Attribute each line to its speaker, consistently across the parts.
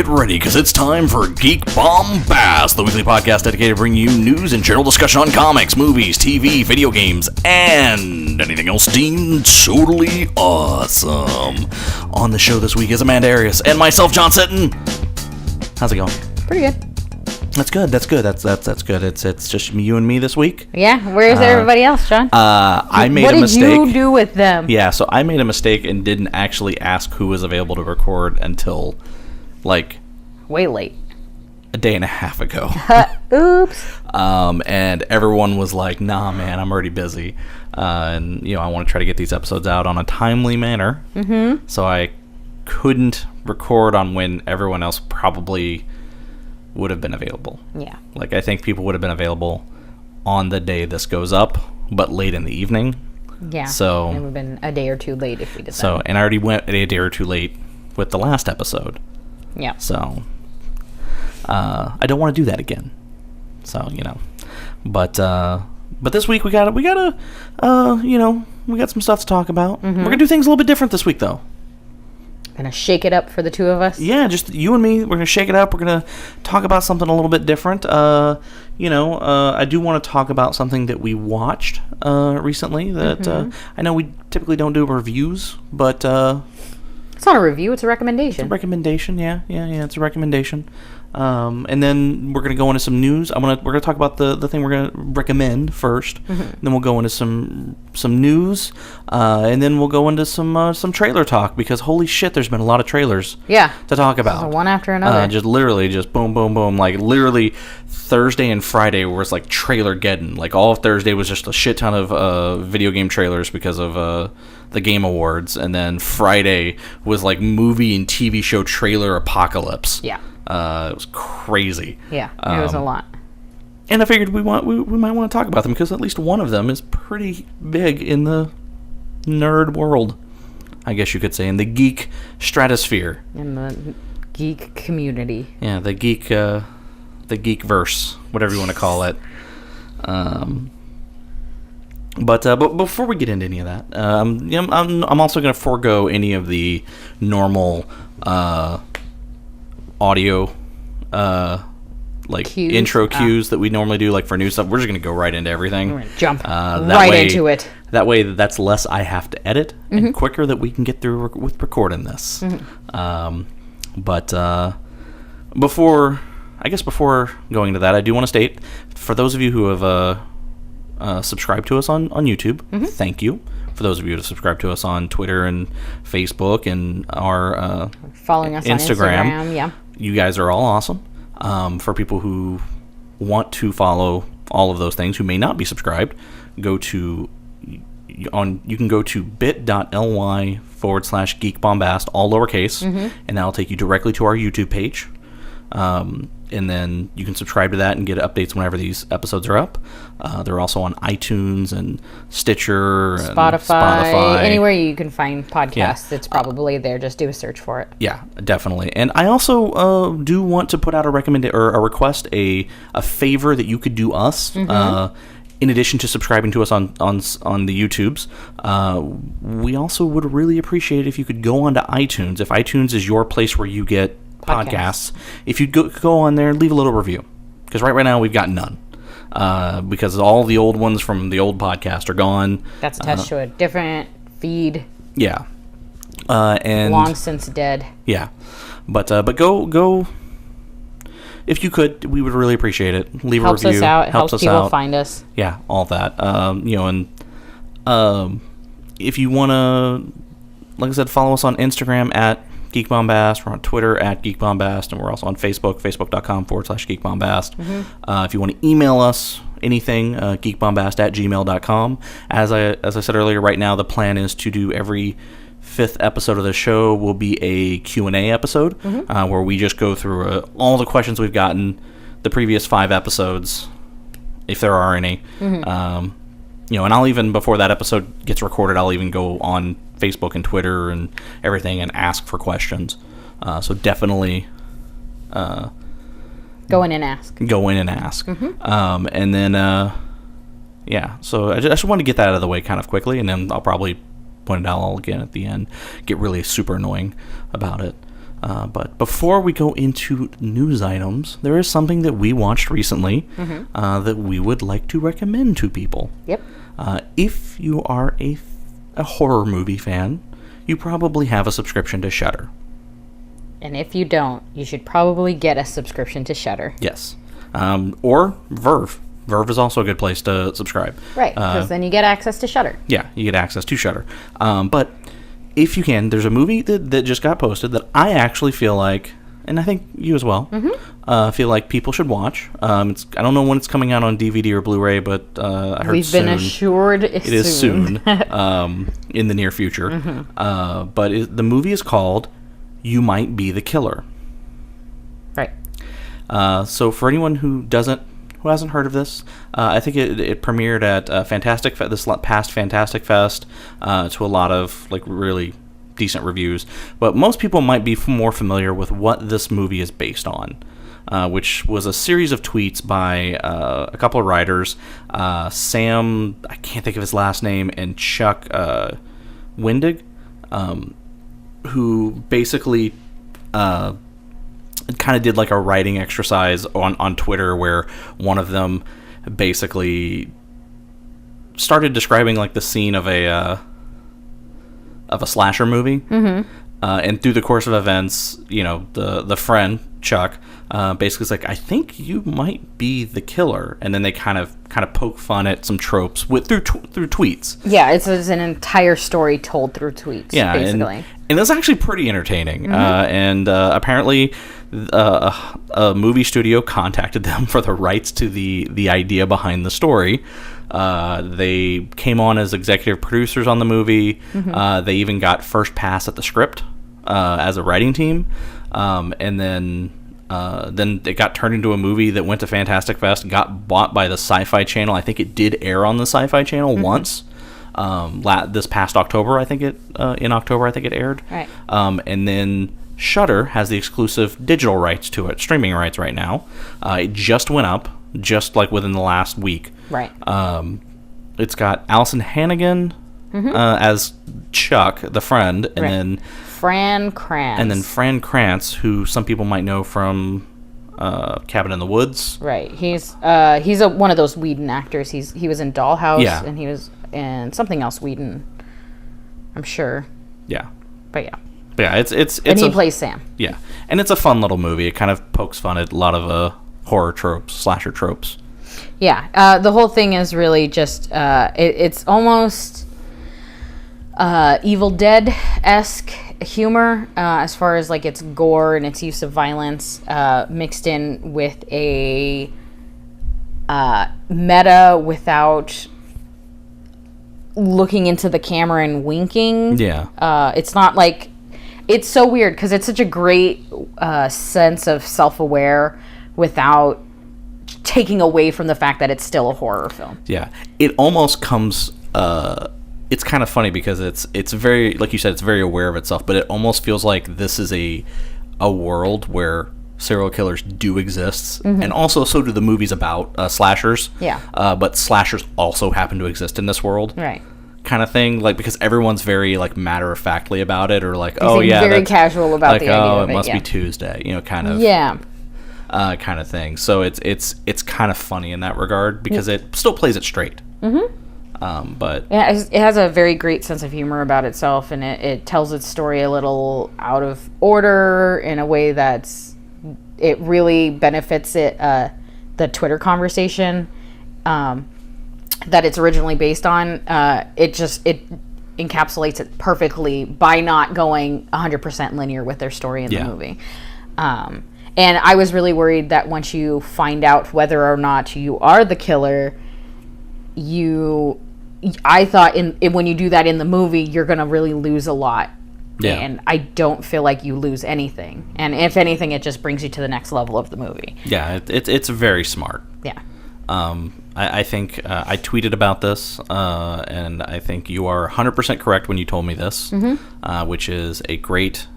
Speaker 1: get ready, because it's time for Geek Bombast, the weekly podcast dedicated to bringing you news and general discussion on comics, movies, TV, video games, and anything else deemed totally awesome. On the show this week is Amanda Arias and myself, John Sitton. How's it going?
Speaker 2: Pretty good.
Speaker 1: That's good. That's good. That's good. It's just you and me this week.
Speaker 2: Yeah. Where's everybody else, John?
Speaker 1: I made a mistake.
Speaker 2: What did you do with them?
Speaker 1: Yeah. So I made a mistake and didn't actually ask who was available to record until, like,
Speaker 2: way late.
Speaker 1: A day and a half ago.
Speaker 2: Oops.
Speaker 1: And everyone was like, "Nah, man, I'm already busy." And I want to try to get these episodes out on a timely manner. Mm-hmm. So I couldn't record on when everyone else probably would have been available.
Speaker 2: Yeah.
Speaker 1: Like, I think people would have been available on the day this goes up, but late in the evening.
Speaker 2: Yeah.
Speaker 1: So
Speaker 2: it would have been a day or two late if we did that.
Speaker 1: So, and I already went a day or two late with the last episode.
Speaker 2: Yeah.
Speaker 1: So, I don't want to do that again. So, but this week we got some stuff to talk about. Mm-hmm. We're gonna do things a little bit different this week, though.
Speaker 2: Gonna shake it up for the two of us.
Speaker 1: Yeah, just you and me. We're gonna shake it up. We're gonna talk about something a little bit different. I do want to talk about something that we watched recently. That I know we typically don't do reviews, but
Speaker 2: it's not a review. It's a recommendation.
Speaker 1: It's a recommendation. Yeah. It's a recommendation. And then we're gonna go into some news. We're gonna talk about the thing we're gonna recommend first. Mm-hmm. Then we'll go into some news, and then we'll go into some trailer talk, because holy shit, there's been a lot of trailers.
Speaker 2: Yeah.
Speaker 1: To talk about.
Speaker 2: One after another.
Speaker 1: Just boom, boom, boom. Like literally, Thursday and Friday was like trailer geddon. Like all of Thursday was just a shit ton of video game trailers because of the Game Awards, and then Friday was like movie and TV show trailer apocalypse.
Speaker 2: Yeah.
Speaker 1: It was crazy.
Speaker 2: Yeah, it was a lot.
Speaker 1: And I figured we might want to talk about them, because at least one of them is pretty big in the nerd world, I guess you could say, in the geek stratosphere.
Speaker 2: In the geek community.
Speaker 1: Yeah, the geek verse, whatever you want to call it. But before we get into any of that, I'm also going to forego any of the normal audio cues? Intro cues that we normally do, like for new stuff. We're just gonna go right into everything.
Speaker 2: We're gonna jump into it.
Speaker 1: That way, that's less I have to edit, and quicker that we can get through with recording this. Mm-hmm. But before going into that, I do want to state, for those of you who have subscribed to us on YouTube, thank you. For those of you who have subscribed to us on Twitter and Facebook and our
Speaker 2: following us on Instagram, yeah,
Speaker 1: you guys are all awesome. For people who want to follow all of those things, who may not be subscribed, you can go to bit.ly/geekbombast, all lowercase, and that'll take you directly to our YouTube page. And then you can subscribe to that and get updates whenever these episodes are up. They're also on iTunes and Stitcher and Spotify.
Speaker 2: Anywhere you can find podcasts, it's probably there. Just do a search for it. Yeah,
Speaker 1: definitely. And I also do want to put out a request, a favor that you could do us. In addition to subscribing to us on the YouTubes, we also would really appreciate it if you could go onto iTunes. If iTunes is your place where you get podcasts, if you go on there and leave a little review, because right now we've got none, because all the old ones from the old podcast are gone.
Speaker 2: That's attached to a different feed.
Speaker 1: Yeah, and
Speaker 2: long since dead.
Speaker 1: Yeah, but go. If you could, we would really appreciate it. Leave a review.
Speaker 2: Helps us out. Helps people find us.
Speaker 1: Yeah, all that. And if you want to, like I said, follow us on Instagram at Geek Bombast. We're on Twitter at Geek Bombast, and we're also on Facebook, facebook.com/Geek Bombast. If you want to email us anything, geekbombast@gmail.com. As I said earlier, right now the plan is to do every fifth episode of the show will be a Q&A episode, where we just go through all the questions we've gotten the previous 5 episodes, if there are any. And I'll even, before that episode gets recorded, I'll even go on Facebook and Twitter and everything and ask for questions. So definitely
Speaker 2: go in and ask.
Speaker 1: And then, so I just want to get that out of the way kind of quickly, and then I'll probably point it out all again at the end, get really super annoying about it. But before we go into news items, there is something that we watched recently that we would like to recommend to people.
Speaker 2: Yep.
Speaker 1: If you are a horror movie fan, you probably have a subscription to Shudder.
Speaker 2: And if you don't, you should probably get a subscription to Shudder.
Speaker 1: Yes. Or Verve. Verve is also a good place to subscribe.
Speaker 2: Right, because then you get access to Shudder.
Speaker 1: Yeah, you get access to Shudder. But if you can, there's a movie that just got posted that I actually feel like, and I think you as well, feel like people should watch. I don't know when it's coming out on DVD or Blu-ray, but I heard
Speaker 2: We've been assured
Speaker 1: it is soon in the near future. But the movie is called You Might Be the Killer.
Speaker 2: Right.
Speaker 1: So for anyone who hasn't heard of this, I think it premiered at this past Fantastic Fest to a lot of like really decent reviews. But most people might be more familiar with what this movie is based on, which was a series of tweets by a couple of writers, Sam, I can't think of his last name, and Chuck Wendig, who basically kind of did like a writing exercise on Twitter where one of them basically started describing like the scene of a slasher movie, and through the course of events, the friend Chuck basically is like, I think you might be the killer, and then they kind of poke fun at some tropes through tweets.
Speaker 2: Yeah, it's an entire story told through tweets.
Speaker 1: Yeah,
Speaker 2: basically.
Speaker 1: And it's actually pretty entertaining. And apparently, a movie studio contacted them for the rights to the idea behind the story. They came on as executive producers on the movie. They even got first pass at the script as a writing team. And then it got turned into a movie that went to Fantastic Fest, got bought by the Sci-Fi Channel. I think it did air on the Sci-Fi Channel once. This past October, in October, I think it aired.
Speaker 2: Right.
Speaker 1: And then Shudder has the exclusive digital rights to it, streaming rights right now. It just went up, just like within the last week.
Speaker 2: Right.
Speaker 1: It's got Allison Hannigan as Chuck, the friend, and then
Speaker 2: Fran Kranz.
Speaker 1: And then Fran Kranz, who some people might know from Cabin in the Woods.
Speaker 2: Right. He's one of those Whedon actors. He was in Dollhouse, and he was in something else Whedon, I'm sure.
Speaker 1: Yeah.
Speaker 2: But yeah.
Speaker 1: But yeah, it's
Speaker 2: and he plays Sam.
Speaker 1: Yeah, and it's a fun little movie. It kind of pokes fun at a lot of horror tropes, slasher tropes.
Speaker 2: Yeah, the whole thing is really just it's almost Evil Dead-esque humor as far as like its gore and its use of violence mixed in with a meta without looking into the camera and winking.
Speaker 1: Yeah.
Speaker 2: It's not like... It's so weird because it's such a great sense of self-aware without taking away from the fact that it's still a horror film.
Speaker 1: Yeah. It almost comes... it's kind of funny because it's very... Like you said, it's very aware of itself, but it almost feels like this is a world where serial killers do exist, and also so do the movies about slashers.
Speaker 2: Yeah.
Speaker 1: But slashers also happen to exist in this world.
Speaker 2: Right.
Speaker 1: Kind of thing, like, because everyone's very like matter-of-factly about it, or like, oh yeah,
Speaker 2: very casual about
Speaker 1: like,
Speaker 2: the idea
Speaker 1: oh,
Speaker 2: of
Speaker 1: it
Speaker 2: it
Speaker 1: must
Speaker 2: yeah.
Speaker 1: be Tuesday, kind of, kind of thing. So it's kind of funny in that regard because it still plays it straight. But
Speaker 2: yeah, it has a very great sense of humor about itself, and it tells its story a little out of order in a way it really benefits the Twitter conversation. That it's originally based on, it encapsulates it perfectly by not going 100% linear with their story in the movie. And I was really worried that once you find out whether or not you are the killer, I thought when you do that in the movie, you're going to really lose a lot. Yeah. And I don't feel like you lose anything. And if anything, it just brings you to the next level of the movie.
Speaker 1: Yeah, it's very smart.
Speaker 2: Yeah.
Speaker 1: I think I tweeted about this, and I think you are 100% correct when you told me this, which is a great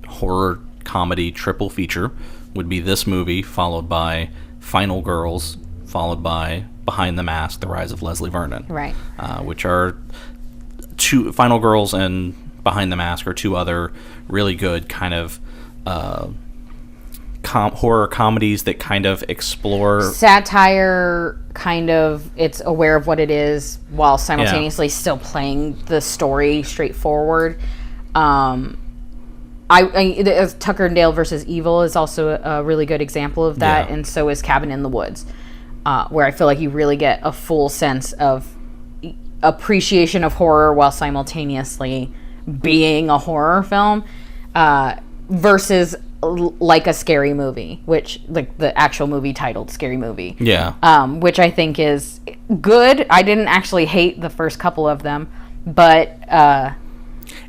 Speaker 1: horror comedy triple feature would be this movie, followed by Final Girls, followed by Behind the Mask, The Rise of Leslie Vernon.
Speaker 2: Right.
Speaker 1: Which are two, Final Girls and Behind the Mask are two other really good kind of horror comedies that kind of explore
Speaker 2: satire, kind of, it's aware of what it is while simultaneously still playing the story straightforward. Tucker and Dale versus Evil is also a really good example of that, and so is Cabin in the Woods, where I feel like you really get a full sense of appreciation of horror while simultaneously being a horror film, versus like a scary movie, which like the actual movie titled Scary Movie, which I think is good. I didn't actually hate the first couple of them, but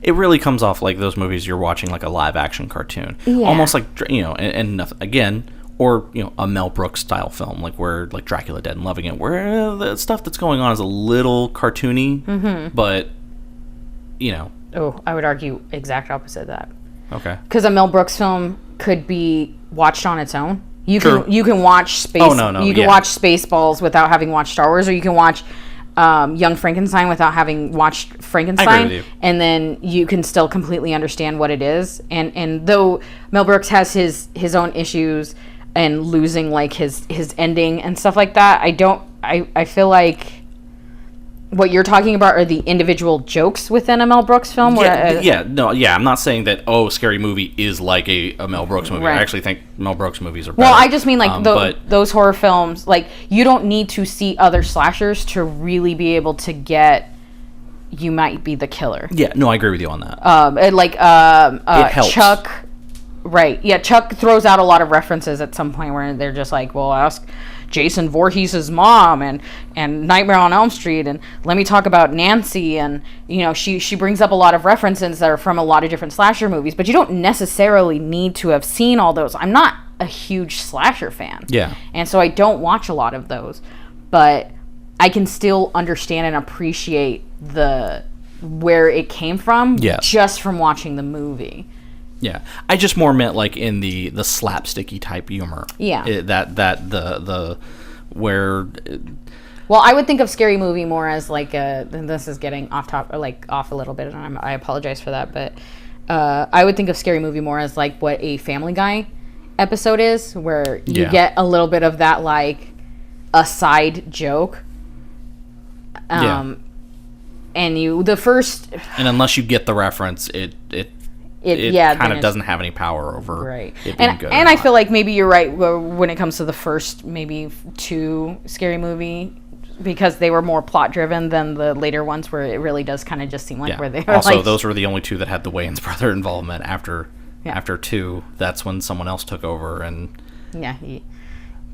Speaker 1: it really comes off like those movies you're watching like a live action cartoon, almost like, you know, and again, or, you know, a Mel Brooks style film, like where like Dracula Dead and Loving It, where the stuff that's going on is a little cartoony, but, you know.
Speaker 2: Oh, I would argue exact opposite of that.
Speaker 1: Okay.
Speaker 2: Because a Mel Brooks film could be watched on its own. You can watch Space.
Speaker 1: Oh, no,
Speaker 2: you can watch Spaceballs without having watched Star Wars, or you can watch Young Frankenstein without having watched Frankenstein.
Speaker 1: I agree with you.
Speaker 2: And then you can still completely understand what it is. And though Mel Brooks has his own issues and losing like his ending and stuff like that, I feel like what you're talking about are the individual jokes within a Mel Brooks film.
Speaker 1: I'm not saying that Scary Movie is like a Mel Brooks movie.
Speaker 2: Right.
Speaker 1: I actually think Mel Brooks movies are better.
Speaker 2: Well, I just mean like those horror films, like you don't need to see other slashers to really be able to get You Might Be the Killer.
Speaker 1: Yeah, no, I agree with you on that.
Speaker 2: It
Speaker 1: helps.
Speaker 2: Chuck, right? Yeah, Chuck throws out a lot of references at some point where they're just like, well, ask Jason Voorhees' mom and Nightmare on Elm Street, and let me talk about Nancy, and you know, she brings up a lot of references that are from a lot of different slasher movies, but you don't necessarily need to have seen all those. I'm not a huge slasher fan, and so I don't watch a lot of those, but I can still understand and appreciate where it came from, just from watching the movie.
Speaker 1: Yeah, I just more meant like in the slapsticky type humor.
Speaker 2: Yeah,
Speaker 1: the where.
Speaker 2: Well, I would think of Scary Movie more as like this is getting off a little bit, and I apologize for that, but I would think of Scary Movie more as like what a Family Guy episode is, where you get a little bit of that like a side joke. And
Speaker 1: unless you get the reference, it kind of doesn't have any power over it being good.
Speaker 2: And I feel like maybe you're right when it comes to the first maybe 2 Scary Movie, because they were more plot driven than the later ones, where it really does kind of just seem like where they are.
Speaker 1: Also, those were the only 2 that had the Wayans brother involvement. After 2, that's when someone else took over, and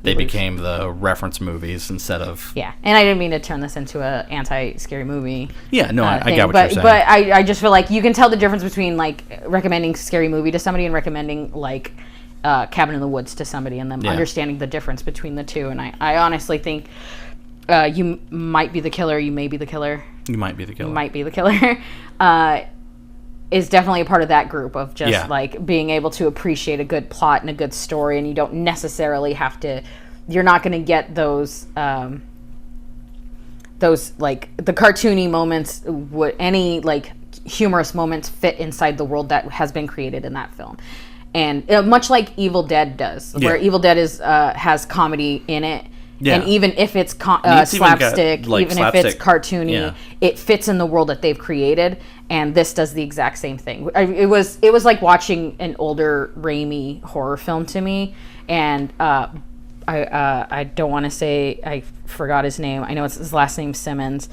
Speaker 1: they became the reference movies instead of...
Speaker 2: Yeah, and I didn't mean to turn this into a anti-Scary Movie.
Speaker 1: Yeah, no, I get what you're saying.
Speaker 2: But I just feel like you can tell the difference between, like, recommending Scary Movie to somebody and recommending, like, Cabin in the Woods to somebody, and them understanding the difference between the two. And I honestly think You Might Be the Killer, You May Be the Killer.
Speaker 1: You Might Be the Killer.
Speaker 2: You Might Be the Killer. Is definitely a part of that group of just like being able to appreciate a good plot and a good story, and you don't necessarily have to. You're not going to get those like the cartoony moments. Any like humorous moments fit inside the world that has been created in that film, and much like Evil Dead does, where Evil Dead has comedy in it. Yeah. And even if it's slapstick, even if it's cartoony, it fits in the world that they've created. And this does the exact same thing. It was like watching an older Raimi horror film to me. And I don't want to say, I forgot his name. I know it's his last name, Simmons.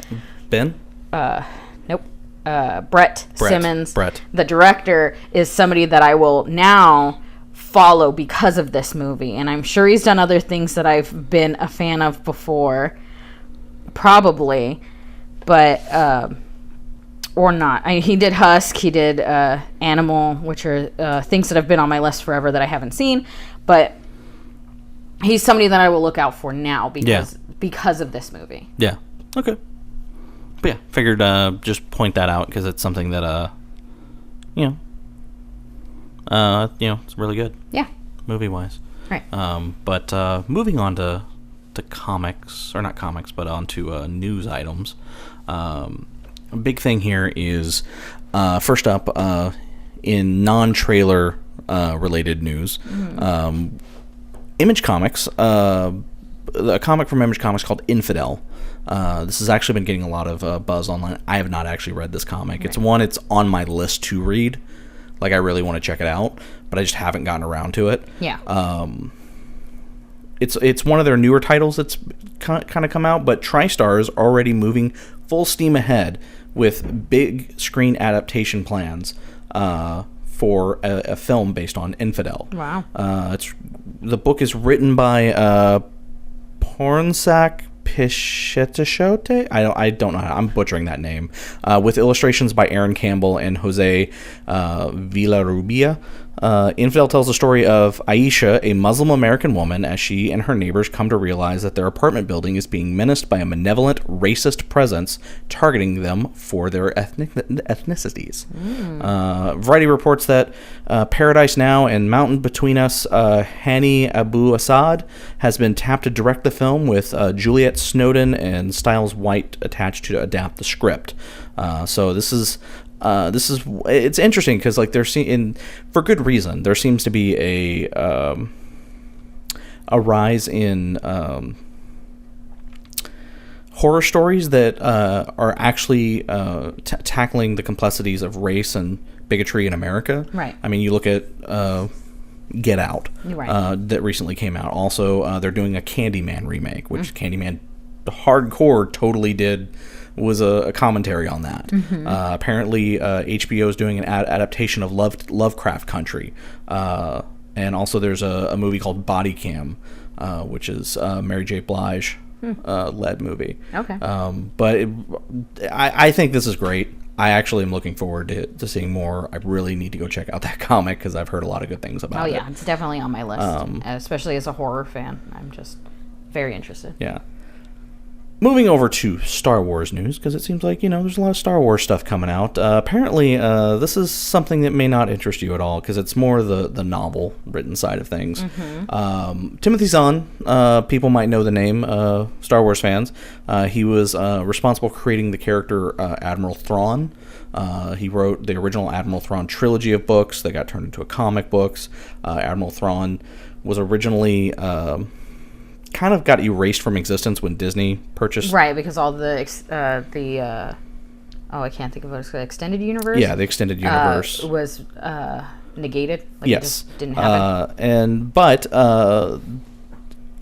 Speaker 1: Ben?
Speaker 2: Nope. Brett Simmons.
Speaker 1: Brett.
Speaker 2: The director is somebody that I will now follow because of this movie, and I'm sure he's done other things that I've been a fan of before, probably, but or not. He did Husk, he did Animal, which are things that have been on my list forever that I haven't seen, but he's somebody that I will look out for now because of this movie.
Speaker 1: Yeah. Okay. But yeah, figured just point that out because it's something that it's really good.
Speaker 2: Yeah.
Speaker 1: Movie-wise.
Speaker 2: Right.
Speaker 1: But moving on to comics, or not comics, but on to news items. A big thing here is, first up, in non-trailer related news. Image Comics, a comic from Image Comics called Infidel. This has actually been getting a lot of buzz online. I have not actually read this comic. Right. It's on my list to read. Like, I really want to check it out, but I just haven't gotten around to it.
Speaker 2: Yeah.
Speaker 1: It's one of their newer titles that's kind of come out, but TriStar is already moving full steam ahead with big screen adaptation plans for a film based on Infidel.
Speaker 2: Wow.
Speaker 1: The book is written by Pornsak Pichetashote? I don't know. I'm butchering that name. With illustrations by Aaron Campbell and Jose Villarrubia. Infidel tells the story of Aisha, a Muslim American woman, as she and her neighbors come to realize that their apartment building is being menaced by a malevolent, racist presence targeting them for their ethnicities. Variety reports that Paradise Now and Mountain Between Us, Hani Abu Assad, has been tapped to direct the film, with Juliet Snowden and Styles White attached to adapt the script. So this is it's interesting because, like, for good reason, there seems to be a rise in horror stories that are actually tackling the complexities of race and bigotry in America.
Speaker 2: Right.
Speaker 1: I mean, you look at Get Out,
Speaker 2: right. That
Speaker 1: recently came out. Also, they're doing a Candyman remake, which Candyman hardcore totally was a commentary on that. Apparently, HBO is doing an adaptation of Lovecraft Country, and also there's a movie called Body Cam, which is Mary J. Blige led movie.
Speaker 2: Okay.
Speaker 1: But I think this is great. I actually am looking forward to seeing more. I really need to go check out that comic because I've heard a lot of good things about it.
Speaker 2: Oh yeah, it's definitely on my list, especially as a horror fan. I'm just very interested.
Speaker 1: Yeah. Moving over to Star Wars news, because it seems like, there's a lot of Star Wars stuff coming out. Apparently, this is something that may not interest you at all, because it's more the novel written side of things. Timothy Zahn, people might know the name, Star Wars fans. He was responsible for creating the character Admiral Thrawn. He wrote the original Admiral Thrawn trilogy of books. They got turned into comic books. Admiral Thrawn was originally kind of got erased from existence when Disney purchased.
Speaker 2: Right, because all I can't think of what it's called. Extended universe.
Speaker 1: Yeah, the extended universe
Speaker 2: was negated. Like,
Speaker 1: yes,
Speaker 2: it just didn't have it.
Speaker 1: But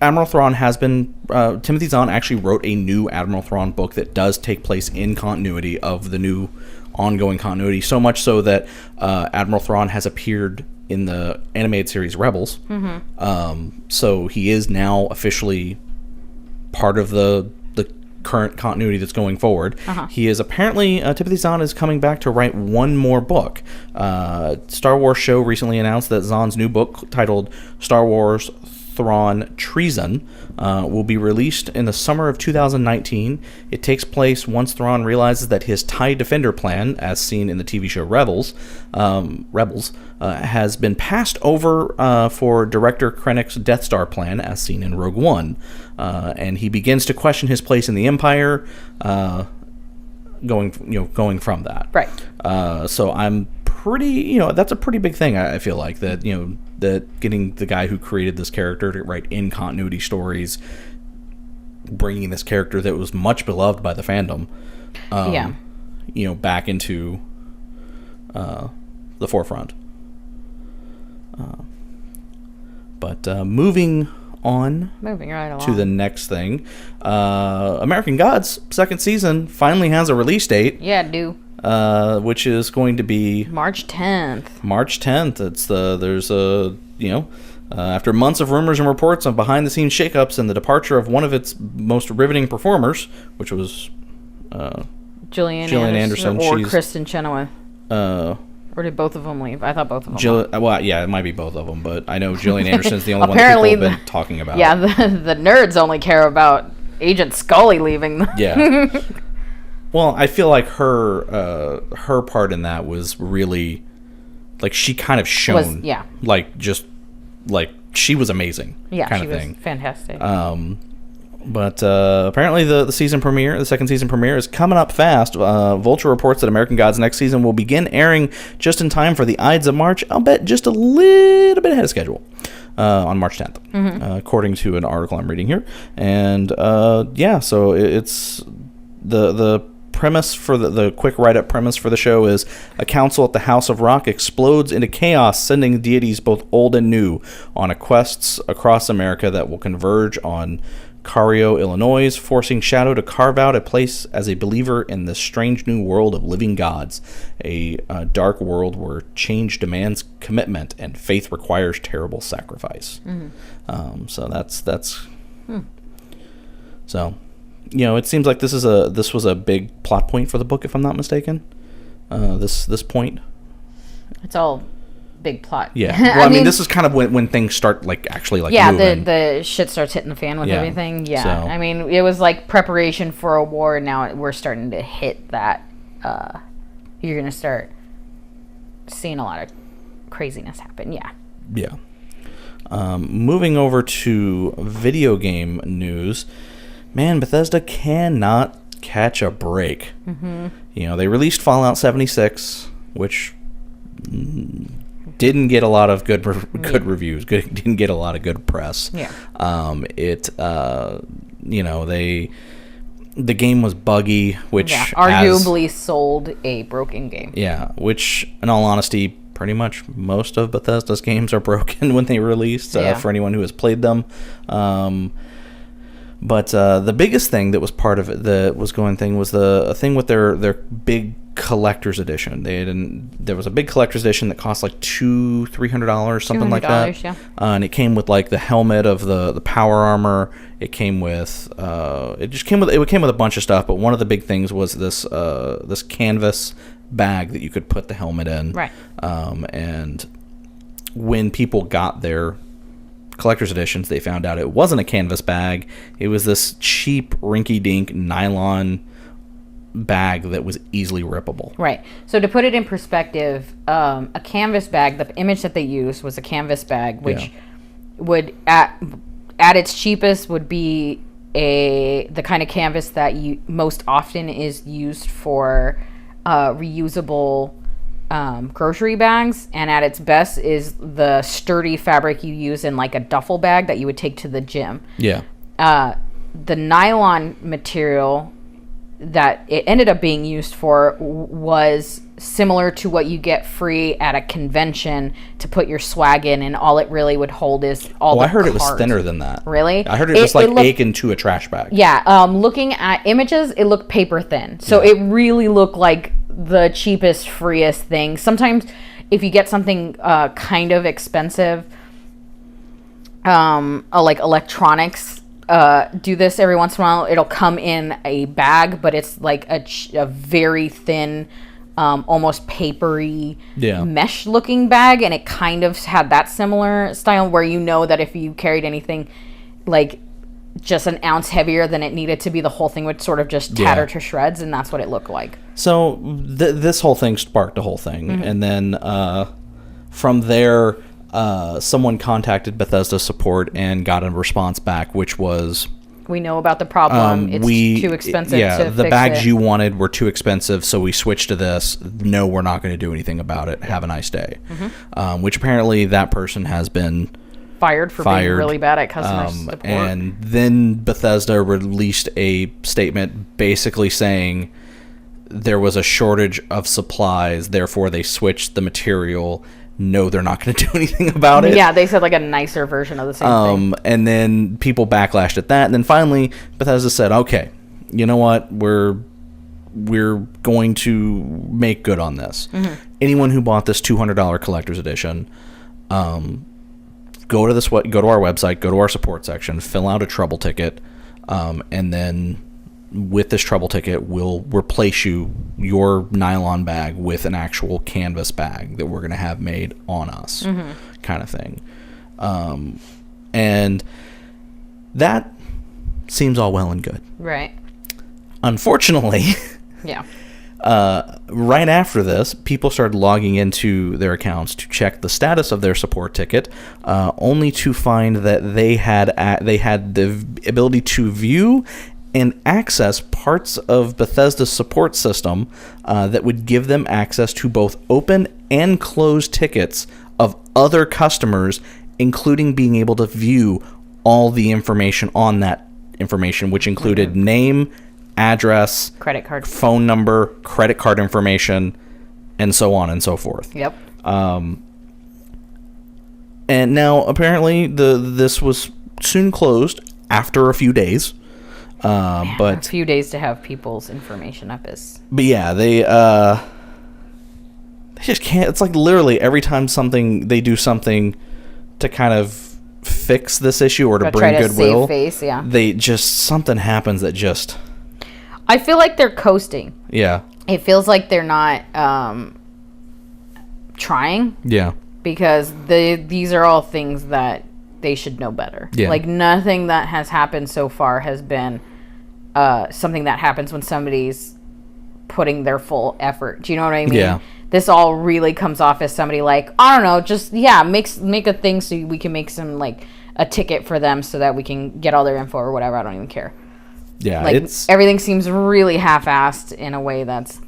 Speaker 1: Admiral Thrawn has been. Timothy Zahn actually wrote a new Admiral Thrawn book that does take place in continuity of the new ongoing continuity. So much so that Admiral Thrawn has appeared in the animated series Rebels. So he is now officially part of the current continuity that's going forward. He is apparently, Timothy Zahn is coming back to write one more book. Star Wars Show recently announced that Zahn's new book, titled Star Wars Thrawn Treason, will be released in the summer of 2019. It takes place once Thrawn realizes that his TIE Defender plan, as seen in the TV show Rebels, has been passed over for Director Krennic's Death Star plan, as seen in Rogue One, and he begins to question his place in the Empire, going from that.
Speaker 2: Right.
Speaker 1: So I'm pretty, that's a pretty big thing. I feel like that, that getting the guy who created this character to write in continuity stories, bringing this character that was much beloved by the fandom, back into the forefront. But moving right along to the next thing, American Gods second season finally has a release date.
Speaker 2: Yeah, it do.
Speaker 1: Which is going to be
Speaker 2: March 10th.
Speaker 1: March 10th. After months of rumors and reports on behind-the-scenes shakeups and the departure of one of its most riveting performers, which was
Speaker 2: Gillian Anderson or Kristen Chenoweth. Or did both of them leave? I thought both of them.
Speaker 1: Well, yeah, it might be both of them, but I know Gillian Anderson's the only one that people have been talking about.
Speaker 2: Yeah, the nerds only care about Agent Scully leaving.
Speaker 1: Yeah. Well, I feel like her part in that was really, like, she kind of shone. Like, just, like, she was amazing.
Speaker 2: Yeah,
Speaker 1: kind
Speaker 2: she
Speaker 1: of thing.
Speaker 2: Was fantastic.
Speaker 1: But apparently the season premiere, the second season premiere, is coming up fast. Vulture reports that American Gods next season will begin airing just in time for the Ides of March. I'll bet just a little bit ahead of schedule. On March 10th, according to an article I'm reading here. And so it's the premise for the quick write-up premise for the show is a council at the House of Rock explodes into chaos, sending deities both old and new on quests across America that will converge on Cario, Illinois, forcing Shadow to carve out a place as a believer in the strange new world of living gods, a dark world where change demands commitment and faith requires terrible sacrifice. So that's so. It seems like this was a big plot point for the book, if I'm not mistaken. This point.
Speaker 2: It's all big plot.
Speaker 1: Yeah. Well, I mean, this is kind of when things start actually moving.
Speaker 2: the shit starts hitting the fan with everything. Yeah.
Speaker 1: So.
Speaker 2: I mean, it was like preparation for a war, and now we're starting to hit that. You're gonna start seeing a lot of craziness happen. Yeah.
Speaker 1: Yeah. Moving over to video game news. Man, Bethesda cannot catch a break. They released Fallout 76, which didn't get a lot of good reviews. Didn't get a lot of good press.
Speaker 2: Yeah.
Speaker 1: The game was buggy, which
Speaker 2: arguably sold a broken game.
Speaker 1: Yeah, which, in all honesty, pretty much most of Bethesda's games are broken when they released. For anyone who has played them. But the biggest thing that was part of it, was the thing with their big collector's edition. There was a big collector's edition that cost like $200-$300, something like that.
Speaker 2: Yeah.
Speaker 1: And it came with like the helmet of the power armor. It came with it came with a bunch of stuff. But one of the big things was this canvas bag that you could put the helmet in.
Speaker 2: Right.
Speaker 1: And when people got their collector's editions, they found out it wasn't a canvas bag. It was this cheap rinky-dink nylon bag that was easily rippable.
Speaker 2: Right. So to put it in perspective, a canvas bag, the image that they used was a canvas bag, which would at its cheapest would be the kind of canvas that most often is used for reusable grocery bags, and at its best is the sturdy fabric you use in like a duffel bag that you would take to the gym.
Speaker 1: Yeah.
Speaker 2: The nylon material that it ended up being used for was similar to what you get free at a convention to put your swag in, and all it really would hold is all the
Speaker 1: I heard
Speaker 2: cards.
Speaker 1: It was thinner than that.
Speaker 2: Really?
Speaker 1: I heard it just ache into a trash bag.
Speaker 2: Yeah. Looking at images, it looked paper thin. So it really looked like the cheapest, freest thing. Sometimes if you get something kind of expensive, like electronics, do this every once in a while. It'll come in a bag, but it's like a very thin, almost papery mesh looking bag, and it kind of had that similar style where that if you carried anything like just an ounce heavier than it needed to be, the whole thing would sort of just tatter to shreds, and that's what it looked like.
Speaker 1: So this whole thing sparked a whole thing, and then from there, someone contacted Bethesda support and got a response back, which was,
Speaker 2: we know about the problem. It's too expensive to fix it.
Speaker 1: The bags you wanted were too expensive, so we switched to this. No, we're not going to do anything about it. Have a nice day. Which apparently that person has been
Speaker 2: fired for being really bad at customer support.
Speaker 1: And then Bethesda released a statement basically saying there was a shortage of supplies, therefore they switched the material. No, they're not going to do anything about it.
Speaker 2: Yeah, they said like a nicer version of the same thing.
Speaker 1: And then people backlashed at that, and then finally Bethesda said, "Okay, you know what? We're going to make good on this. Anyone who bought this $200 collector's edition, go to our website, go to our support section, fill out a trouble ticket, and then with this trouble ticket, we'll replace your nylon bag with an actual canvas bag that we're going to have made on us," kind of thing. And that seems all well and good.
Speaker 2: Right.
Speaker 1: Unfortunately, Right after this, people started logging into their accounts to check the status of their support ticket, only to find that they had the ability to view and access parts of Bethesda's support system that would give them access to both open and closed tickets of other customers, including being able to view all the information on that information, which included name, address,
Speaker 2: credit card,
Speaker 1: phone number, credit card information, and so on and so forth.
Speaker 2: Yep.
Speaker 1: And now apparently this was soon closed after a few days. But
Speaker 2: a few days to have people's information up is.
Speaker 1: But yeah, they just can't. It's like literally every time they do something to kind of fix this issue or to bring goodwill, they just something happens that just.
Speaker 2: I feel like they're coasting.
Speaker 1: Yeah.
Speaker 2: It feels like they're not trying.
Speaker 1: Yeah.
Speaker 2: Because these are all things that they should know better.
Speaker 1: Yeah.
Speaker 2: Like nothing that has happened so far has been something that happens when somebody's putting their full effort. Do you know what I mean?
Speaker 1: Yeah.
Speaker 2: This all really comes off as somebody like, I don't know, just make a thing so we can make some like a ticket for them so that we can get all their info or whatever. I don't even care.
Speaker 1: Yeah,
Speaker 2: like everything seems really half-assed in a way that's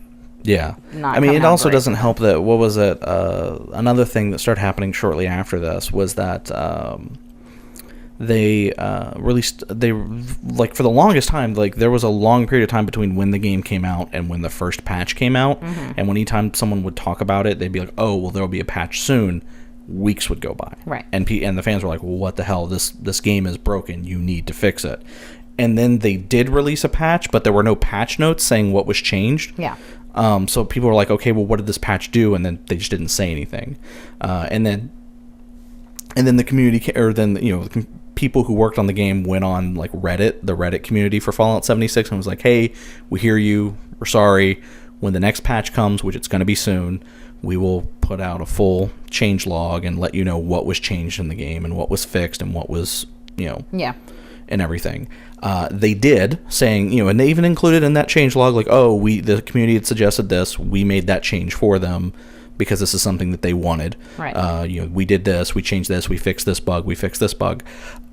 Speaker 2: not.
Speaker 1: I mean, it also doesn't help that what was it? Another thing that started happening shortly after this was that they released for the longest time, like there was a long period of time between when the game came out and when the first patch came out, and anytime someone would talk about it, they'd be like, "Oh, well, there will be a patch soon." Weeks would go by,
Speaker 2: right?
Speaker 1: And the fans were like, "Well, what the hell? This game is broken. You need to fix it." And then they did release a patch, but there were no patch notes saying what was changed.
Speaker 2: Yeah.
Speaker 1: So people were like, okay, well, what did this patch do? And then they just didn't say anything. And then the community, people who worked on the game went on like the Reddit community for Fallout 76, and was like, hey, we hear you. We're sorry. When the next patch comes, which it's going to be soon, we will put out a full change log and let you know what was changed in the game and what was fixed and what was, and everything. They did, saying, and they even included in that change log, like, the community had suggested this, we made that change for them because this is something that they wanted.
Speaker 2: Right.
Speaker 1: We did this, we changed this, we fixed this bug, we fixed this bug.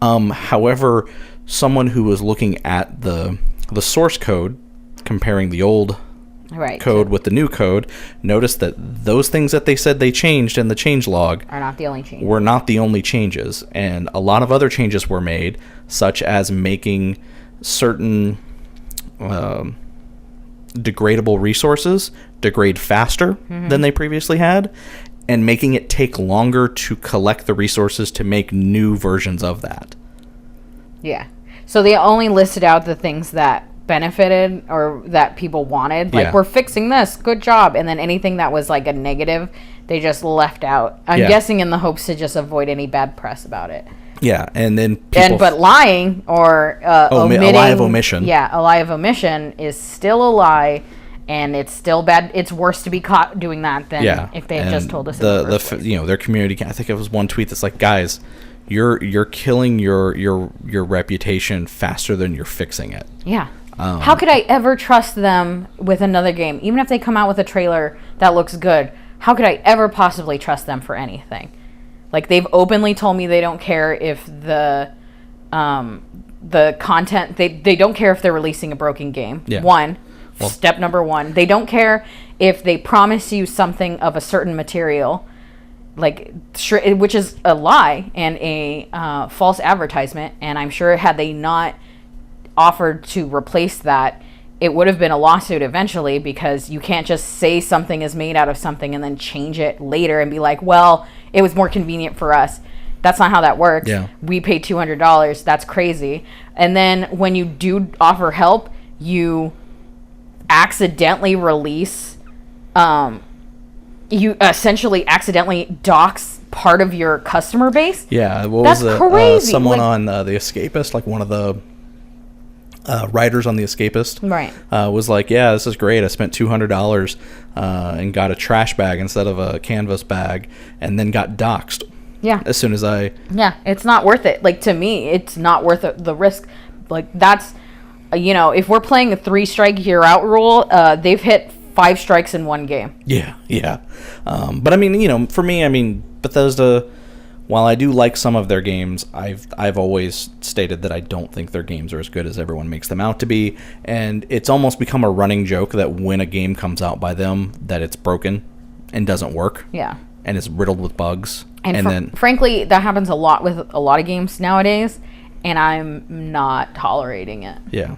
Speaker 1: However, someone who was looking at the source code, comparing the old code with the new code, noticed that those things that they said they changed in the change log
Speaker 2: are not the only changes.
Speaker 1: Were not the only changes, and a lot of other changes were made, such as making certain degradable resources degrade faster than they previously had, and making it take longer to collect the resources to make new versions of that.
Speaker 2: Yeah. So they only listed out the things that benefited or that people wanted, like we're fixing this, good job, and then anything that was like a negative they just left out. I'm guessing in the hopes to just avoid any bad press about it.
Speaker 1: And then
Speaker 2: but lying or omitting,
Speaker 1: a lie of omission.
Speaker 2: A lie of omission is still a lie, and it's still bad. It's worse to be caught doing that than if they had just told us.
Speaker 1: Their community. I think it was one tweet that's like, guys, you're killing your reputation faster than you're fixing it.
Speaker 2: Yeah. How could I ever trust them with another game? Even if they come out with a trailer that looks good, how could I ever possibly trust them for anything? Like, they've openly told me they don't care if the content, they don't care if they're releasing a broken game. Yeah. Step number one. They don't care if they promise you something of a certain material, which is a lie and a false advertisement. And I'm sure had they not offered to replace that, it would have been a lawsuit eventually, because you can't just say something is made out of something and then change it later and be like, well, it was more convenient for us. That's not how that works.
Speaker 1: Yeah.
Speaker 2: We paid $200. That's crazy. And then when you do offer help, you accidentally release, you essentially accidentally dox part of your customer base.
Speaker 1: Yeah.
Speaker 2: That's crazy.
Speaker 1: Someone on The Escapist, like one of the writers on The Escapist, was like, yeah, this is great. I spent $200 and got a trash bag instead of a canvas bag, and then got doxxed.
Speaker 2: Yeah.
Speaker 1: As soon as
Speaker 2: it's not worth it. Like, to me, it's not worth the risk. Like, that's, if we're playing a 3 strike you're out rule, they've hit 5 strikes in one game.
Speaker 1: Yeah. But I mean, for me, Bethesda, while I do like some of their games, I've always stated that I don't think their games are as good as everyone makes them out to be, and it's almost become a running joke that when a game comes out by them, that it's broken and doesn't work.
Speaker 2: Yeah.
Speaker 1: And it's riddled with bugs.
Speaker 2: And then, frankly, that happens a lot with a lot of games nowadays, and I'm not tolerating it.
Speaker 1: Yeah.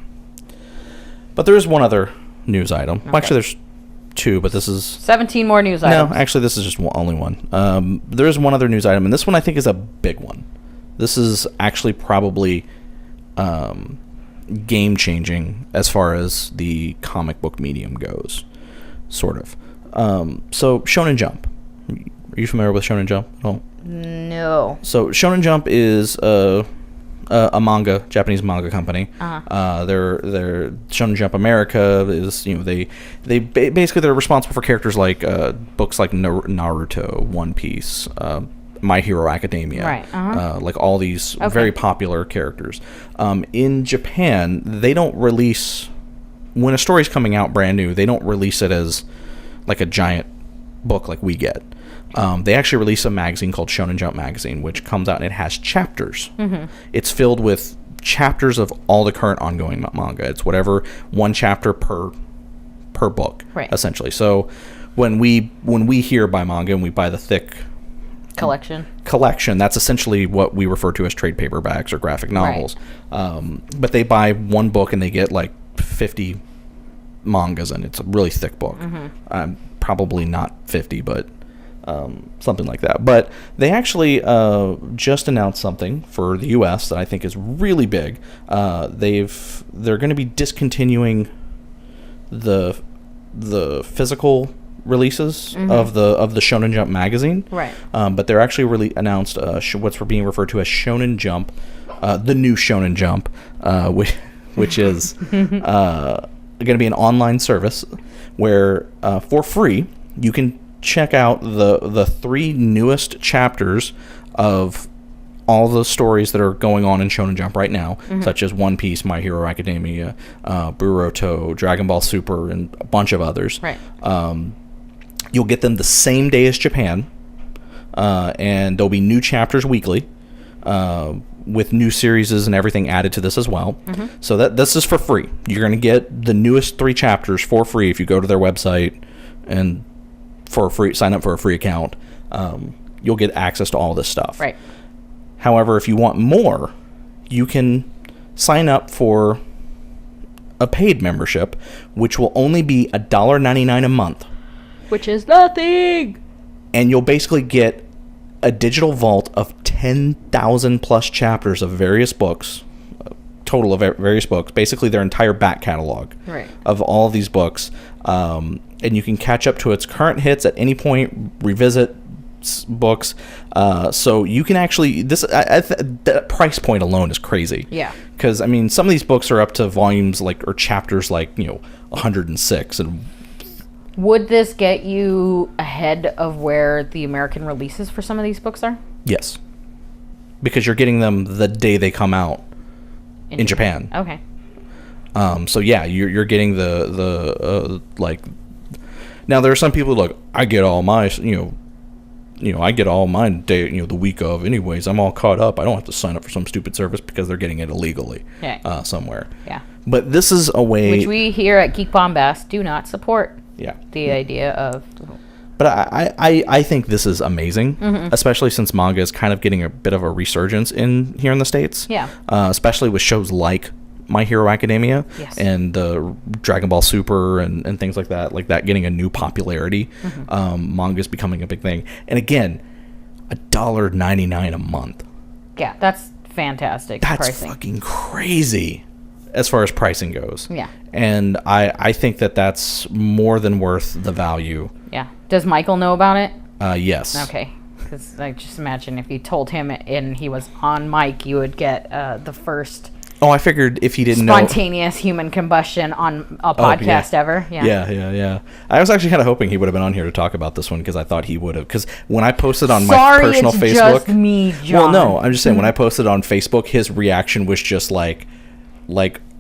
Speaker 1: But there is one other news item. Okay. Well, actually, there's 2, but this is
Speaker 2: 17 more news items.
Speaker 1: No, actually, this is just only one. There is one other news item, and this one I think is a big one. This is actually probably game changing as far as the comic book medium goes, sort of. So Shonen Jump. Are you familiar with Shonen Jump? Oh.
Speaker 2: No.
Speaker 1: So Shonen Jump is a Japanese manga company. They're Shonen Jump America is, they basically they're responsible for characters like books like Naruto, One Piece, My Hero Academia,
Speaker 2: right?
Speaker 1: Like all these very popular characters. In Japan, they don't release, when a story's coming out brand new, they don't release it as like a giant book like we get. They actually release a magazine called Shonen Jump Magazine, which comes out and it has chapters. Mm-hmm. It's filled with chapters of all the current ongoing manga. It's whatever, one chapter per book, right, essentially. So when we here buy manga and we buy the thick
Speaker 2: collection,
Speaker 1: that's essentially what we refer to as trade paperbacks or graphic novels. Right. But they buy one book and they get like 50 mangas, and it's a really thick book. Mm-hmm. Probably not 50, but something like that. But they actually just announced something for the U.S. that I think is really big. They're going to be discontinuing the physical releases of the Shonen Jump magazine. Right. But they're actually really announced what's being referred to as Shonen Jump, the new Shonen Jump, which is going to be an online service where for free you can check out the 3 newest chapters of all the stories that are going on in Shonen Jump right now, such as One Piece, My Hero Academia, Boruto, Dragon Ball Super, and a bunch of others. Right. You'll get them the same day as Japan, and there'll be new chapters weekly, with new series and everything added to this as well. So this is for free. You're going to get the newest 3 chapters for free if you go to their website and sign up for a free account. You'll get access to all this stuff. Right. However, if you want more, you can sign up for a paid membership, which will only be $1.99 a month.
Speaker 2: Which is nothing.
Speaker 1: And you'll basically get a digital vault of 10,000 plus chapters of various books, total of various books, basically their entire back catalog of all of these books. And you can catch up to its current hits at any point, revisit books. So you can actually, that price point alone is crazy. Yeah. Because, some of these books are up to volumes or chapters 106. And
Speaker 2: would this get you ahead of where the American releases for some of these books are? Yes.
Speaker 1: Because you're getting them the day they come out in Japan.
Speaker 2: Okay.
Speaker 1: So yeah, you're getting the now there are some people who I get all my I get all mine day the week of anyways. I'm all caught up. I don't have to sign up for some stupid service because they're getting it illegally somewhere. Yeah. But this is a way
Speaker 2: which we here at Geek Bombast do not support. Yeah. The idea of.
Speaker 1: But I think this is amazing, especially since manga is kind of getting a bit of a resurgence here in the States. Yeah. Especially with shows like My Hero Academia and Dragon Ball Super and things like that getting a new popularity. Manga is becoming a big thing. And again, $1.99 a month.
Speaker 2: Yeah, that's fantastic.
Speaker 1: That's pricing. Fucking crazy as far as pricing goes. Yeah. And I think that's more than worth the value.
Speaker 2: Yeah. Does Michael know about it?
Speaker 1: Yes.
Speaker 2: Okay. Because just imagine if you told him and he was on mic, you would get the first...
Speaker 1: Oh, I figured if he didn't
Speaker 2: spontaneous human combustion on a podcast ever.
Speaker 1: Yeah. I was actually kind of hoping he would have been on here to talk about this one because I thought he would have. Because when I posted on my personal Facebook,
Speaker 2: just me, John.
Speaker 1: Well, no, I'm just saying when I posted on Facebook, his reaction was just like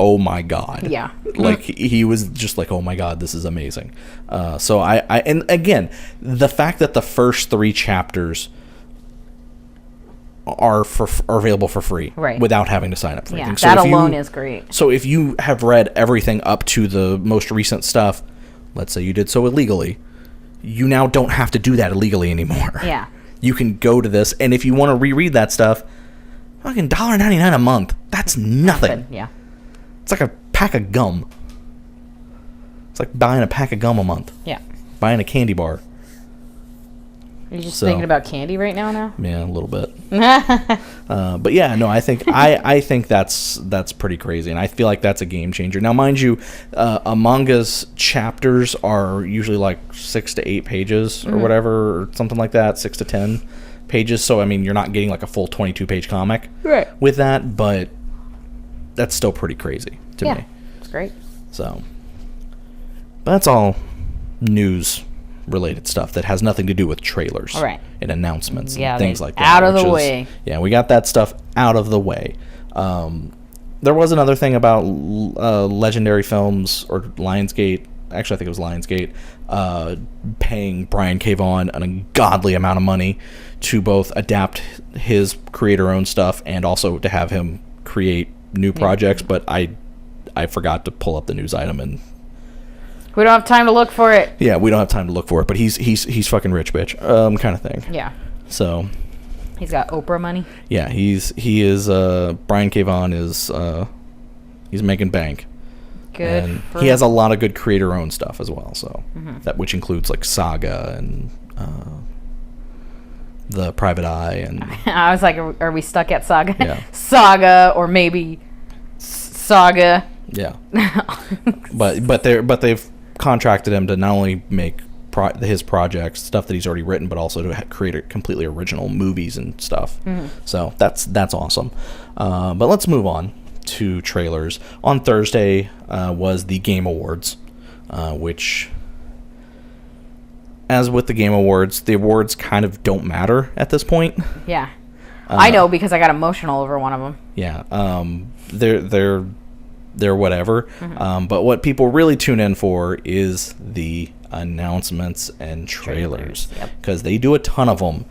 Speaker 1: oh my god.
Speaker 2: Yeah.
Speaker 1: Like he was just like, oh my god, this is amazing. So I and again, the fact that the first 3 chapters are available for free,
Speaker 2: right,
Speaker 1: without having to sign up for anything. So
Speaker 2: that alone is great.
Speaker 1: So if you have read everything up to the most recent stuff, let's say you did so illegally, you now don't have to do that illegally anymore.
Speaker 2: Yeah.
Speaker 1: You can go to this, and if you want to reread that stuff, fucking $1.99 a month. That's nothing.
Speaker 2: Yeah.
Speaker 1: It's like a pack of gum. It's like buying a pack of gum a month.
Speaker 2: Yeah.
Speaker 1: Buying a candy bar.
Speaker 2: Are you just thinking about candy right now?
Speaker 1: Yeah, a little bit. But yeah, no, I think I think that's pretty crazy, and I feel like that's a game changer. Now, mind you, a manga's chapters are usually like 6 to 8 pages or whatever, or something like that, 6 to 10 pages. So I mean, you're not getting like a full 22-page comic with that, but that's still pretty crazy to me.
Speaker 2: It's great.
Speaker 1: So, but that's all news related stuff that has nothing to do with trailers and announcements and things like that.
Speaker 2: Out of the way.
Speaker 1: Yeah, we got that stuff out of the way. There was another thing about Legendary Films or Lionsgate. Actually, I think it was Lionsgate paying Brian K. Vaughan an ungodly amount of money to both adapt his creator-owned stuff and also to have him create new projects. But I forgot to pull up the news item, and
Speaker 2: we don't have time to look for it.
Speaker 1: Yeah, we don't have time to look for it, but he's fucking rich, bitch, kind of thing.
Speaker 2: Yeah.
Speaker 1: So.
Speaker 2: He's got Oprah money.
Speaker 1: Yeah, he is. Brian K. Vaughan is. He's making bank.
Speaker 2: Good.
Speaker 1: And he has a lot of good creator-owned stuff as well. So which includes like Saga and The Private Eye and.
Speaker 2: I was like, are we stuck at Saga?
Speaker 1: Yeah.
Speaker 2: Saga or maybe Saga.
Speaker 1: Yeah. but they've contracted him to not only make his projects, stuff that he's already written, but also to create a completely original movies and stuff. So that's awesome. But let's move on to trailers. On Thursday was the Game Awards, which, as with the Game Awards, the awards kind of don't matter at this point.
Speaker 2: Yeah. I know, because I got emotional over one of them.
Speaker 1: Yeah. They're whatever. But what people really tune in for is the announcements and trailers, because they do a ton of them.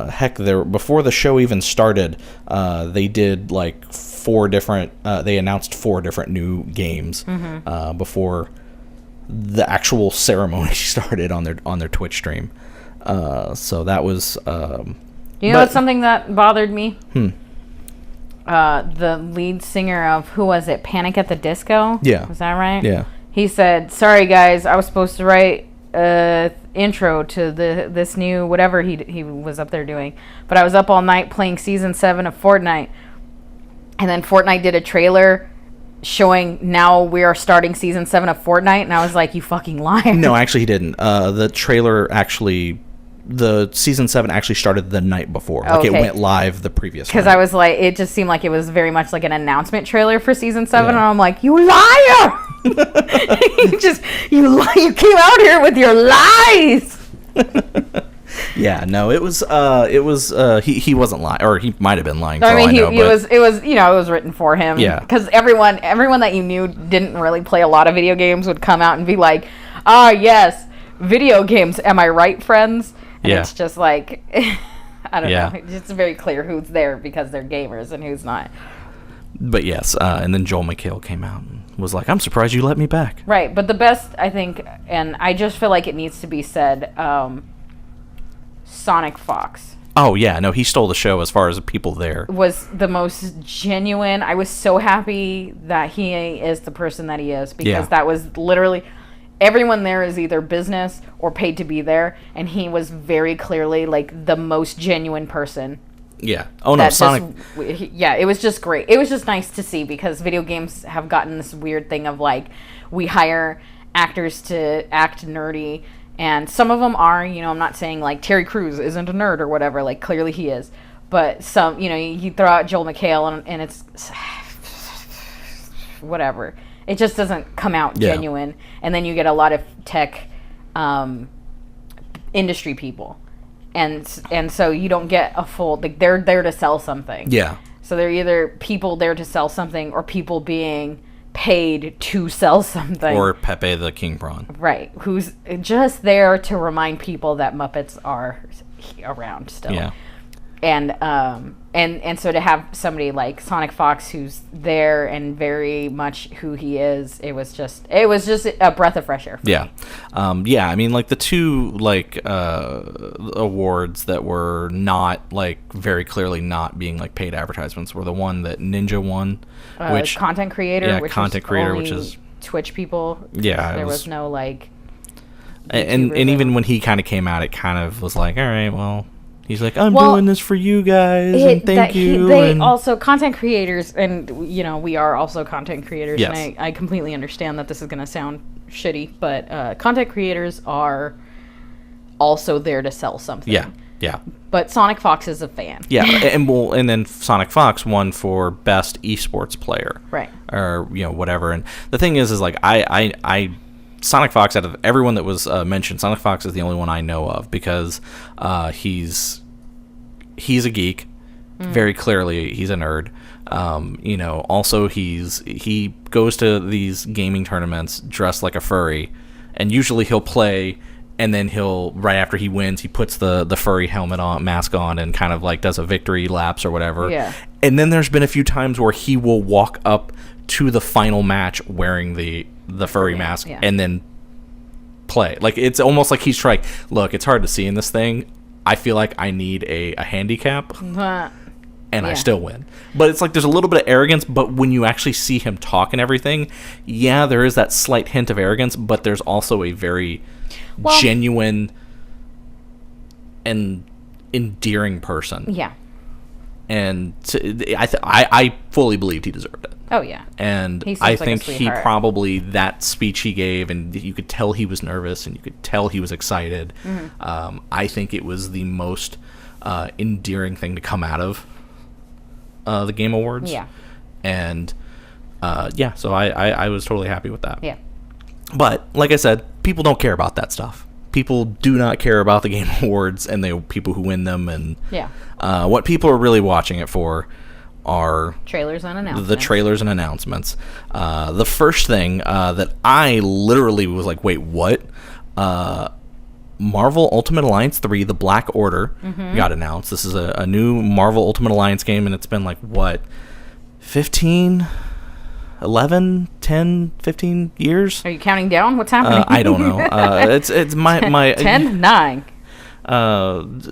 Speaker 1: Heck, before the show even started, they did like 4 different. They announced 4 different new games before the actual ceremony started on their Twitch stream. So that was.
Speaker 2: You know what's something that bothered me? The lead singer of, who was it? Panic at the Disco?
Speaker 1: Yeah.
Speaker 2: Was that right?
Speaker 1: Yeah.
Speaker 2: He said, "Sorry guys, I was supposed to write intro to this new whatever he was up there doing, but I was up all night playing season 7 of Fortnite, and then Fortnite did a trailer showing now we are starting season 7 of Fortnite, and I was like, you fucking liar."
Speaker 1: No, actually he didn't. The trailer actually. The season 7 actually started the night before. Like it went live the previous night.
Speaker 2: Because I was like, it just seemed like it was very much like an announcement trailer for season 7, and I'm like, you liar! You came out here with your lies.
Speaker 1: Yeah, no, it was he wasn't lying, or he might have been lying.
Speaker 2: I mean, it was written for him.
Speaker 1: Yeah,
Speaker 2: because everyone that you knew didn't really play a lot of video games would come out and be like, ah, yes, video games. Am I right, friends? And it's just like, I don't know. It's very clear who's there because they're gamers and who's not.
Speaker 1: But yes, and then Joel McHale came out and was like, I'm surprised you let me back.
Speaker 2: Right, but the best, I think, and I just feel like it needs to be said, Sonic Fox.
Speaker 1: Oh, yeah, no, he stole the show as far as the people there.
Speaker 2: Was the most genuine. I was so happy that he is the person that he is, because that was literally... Everyone there is either business or paid to be there, and he was very clearly like the most genuine person.
Speaker 1: Yeah. Oh no, Sonic.
Speaker 2: It was just great. It was just nice to see, because video games have gotten this weird thing of like, we hire actors to act nerdy, and some of them are. I'm not saying like Terry Crews isn't a nerd or whatever. Like clearly he is, but some, you throw out Joel McHale and it's whatever. It just doesn't come out genuine. And then you get a lot of tech industry people. And so you don't get a full... Like, they're there to sell something.
Speaker 1: Yeah.
Speaker 2: So they're either people there to sell something or people being paid to sell something.
Speaker 1: Or Pepe the King Prawn.
Speaker 2: Right. Who's just there to remind people that Muppets are around still.
Speaker 1: Yeah.
Speaker 2: And so to have somebody like Sonic Fox who's there and very much who he is, it was just a breath of fresh air for
Speaker 1: Yeah.
Speaker 2: me.
Speaker 1: I mean, like, the two, like, awards that were not, like, very clearly not being, like, paid advertisements were the one that Ninja won, which...
Speaker 2: Content creator,
Speaker 1: Yeah,
Speaker 2: which
Speaker 1: content
Speaker 2: was
Speaker 1: creator,
Speaker 2: only
Speaker 1: which is...
Speaker 2: Twitch people.
Speaker 1: Yeah.
Speaker 2: There was no, like...
Speaker 1: And
Speaker 2: YouTubers
Speaker 1: even when he kind of came out, it kind of was like, all right, well... He's like, I'm doing this for you guys, and thank you.
Speaker 2: They also, content creators, and, you know, we are also content creators,
Speaker 1: Yes.
Speaker 2: and I completely understand that this is going to sound shitty, but content creators are also there to sell something.
Speaker 1: Yeah.
Speaker 2: But Sonic Fox is a fan.
Speaker 1: Yeah, and then Sonic Fox won for best esports player.
Speaker 2: Right.
Speaker 1: Or, you know, whatever. And the thing is like, I Sonic Fox, out of everyone that was mentioned, Sonic Fox is the only one I know of, because he's a geek. Very clearly, he's a nerd. You know, also he goes to these gaming tournaments dressed like a furry, and usually he'll play, and then right after he wins, he puts the furry mask on, and kind of like does a victory laps or whatever.
Speaker 2: Yeah.
Speaker 1: And then there's been a few times where he will walk up to the final match wearing the furry mask, and then play. Like, it's almost like he's trying, look, it's hard to see in this thing. I feel like I need a handicap, and I still win. But it's like there's a little bit of arrogance, but when you actually see him talk and everything, yeah, there is that slight hint of arrogance, but there's also a very genuine and endearing person.
Speaker 2: Yeah.
Speaker 1: And I fully believed he deserved it.
Speaker 2: Oh, yeah.
Speaker 1: And I think he probably, that speech he gave, and you could tell he was nervous, and you could tell he was excited. I think it was the most endearing thing to come out of the Game Awards.
Speaker 2: Yeah.
Speaker 1: And, so I was totally happy with that.
Speaker 2: Yeah.
Speaker 1: But, like I said, people don't care about that stuff. People do not care about the Game Awards and the people who win them. And what people are really watching it for are
Speaker 2: trailers and announcements.
Speaker 1: The trailers and announcements. The first thing that I literally was like, wait, what? Marvel Ultimate Alliance 3, The Black Order, got announced. This is a new Marvel Ultimate Alliance game, and it's been like, what, 15, 11, 10, 15 years?
Speaker 2: Are you counting down? What's happening?
Speaker 1: I don't know. It's my
Speaker 2: 10, 9.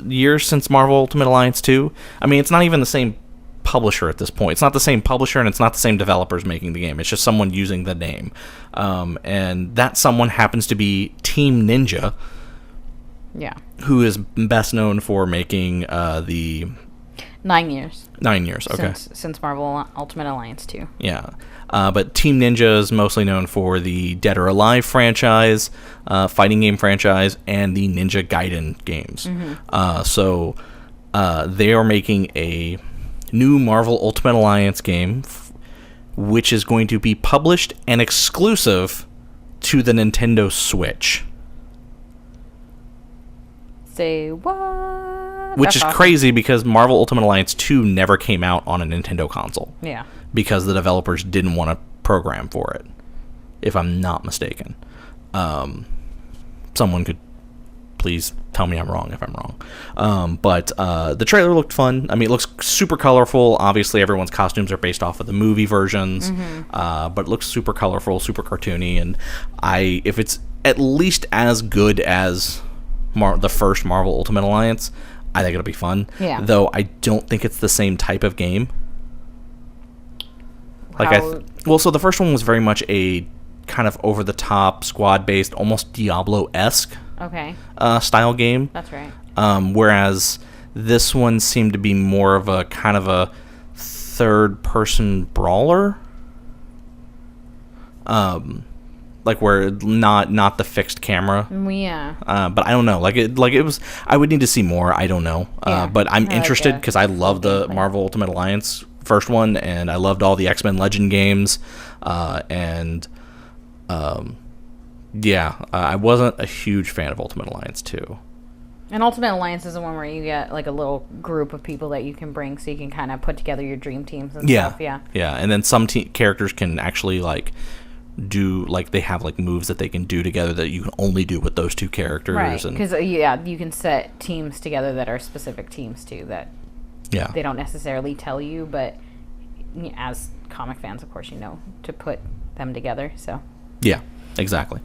Speaker 1: Years since Marvel Ultimate Alliance 2. I mean, it's not even the same publisher at this point. It's not the same publisher, and it's not the same developers making the game. It's just someone using the name. And that someone happens to be Team Ninja.
Speaker 2: Yeah.
Speaker 1: Who is best known for making the
Speaker 2: 9 years.
Speaker 1: 9 years, okay.
Speaker 2: Since Marvel Ultimate Alliance 2.
Speaker 1: Yeah. But Team Ninja is mostly known for the Dead or Alive franchise, fighting game franchise, and the Ninja Gaiden games. So they are making a new Marvel Ultimate Alliance game, which is going to be published and exclusive to the Nintendo Switch.
Speaker 2: Say what?
Speaker 1: Which is crazy, because Marvel Ultimate Alliance 2 never came out on a Nintendo console.
Speaker 2: Yeah.
Speaker 1: Because the developers didn't want to program for it, if I'm not mistaken. Someone could please tell me I'm wrong if I'm wrong. But the trailer looked fun. I mean, it looks super colorful. Obviously, everyone's costumes are based off of the movie versions. But it looks super colorful, super cartoony. And if it's at least as good as the first Marvel Ultimate Alliance, I think it'll be fun.
Speaker 2: Yeah.
Speaker 1: Though I don't think it's the same type of game. So the first one was very much a kind of over-the-top, squad-based, almost Diablo-esque style game.
Speaker 2: That's right.
Speaker 1: Whereas this one seemed to be more of a kind of a third-person brawler. Like where not the fixed camera.
Speaker 2: Yeah.
Speaker 1: But I don't know. Like it was. I would need to see more. I don't know. But I'm interested because I love the Marvel Ultimate Alliance first one, and I loved all the X-Men Legend games, I wasn't a huge fan of Ultimate Alliance 2.
Speaker 2: And Ultimate Alliance is the one where you get like a little group of people that you can bring, so you can kind of put together your dream teams and stuff. Yeah.
Speaker 1: And then some characters can actually like do like they have like moves that they can do together that you can only do with those two characters.
Speaker 2: Right. Because you can set teams together that are specific teams too. That they don't necessarily tell you, but as comic fans, of course, you know to put them together. So. Yeah.
Speaker 1: Exactly.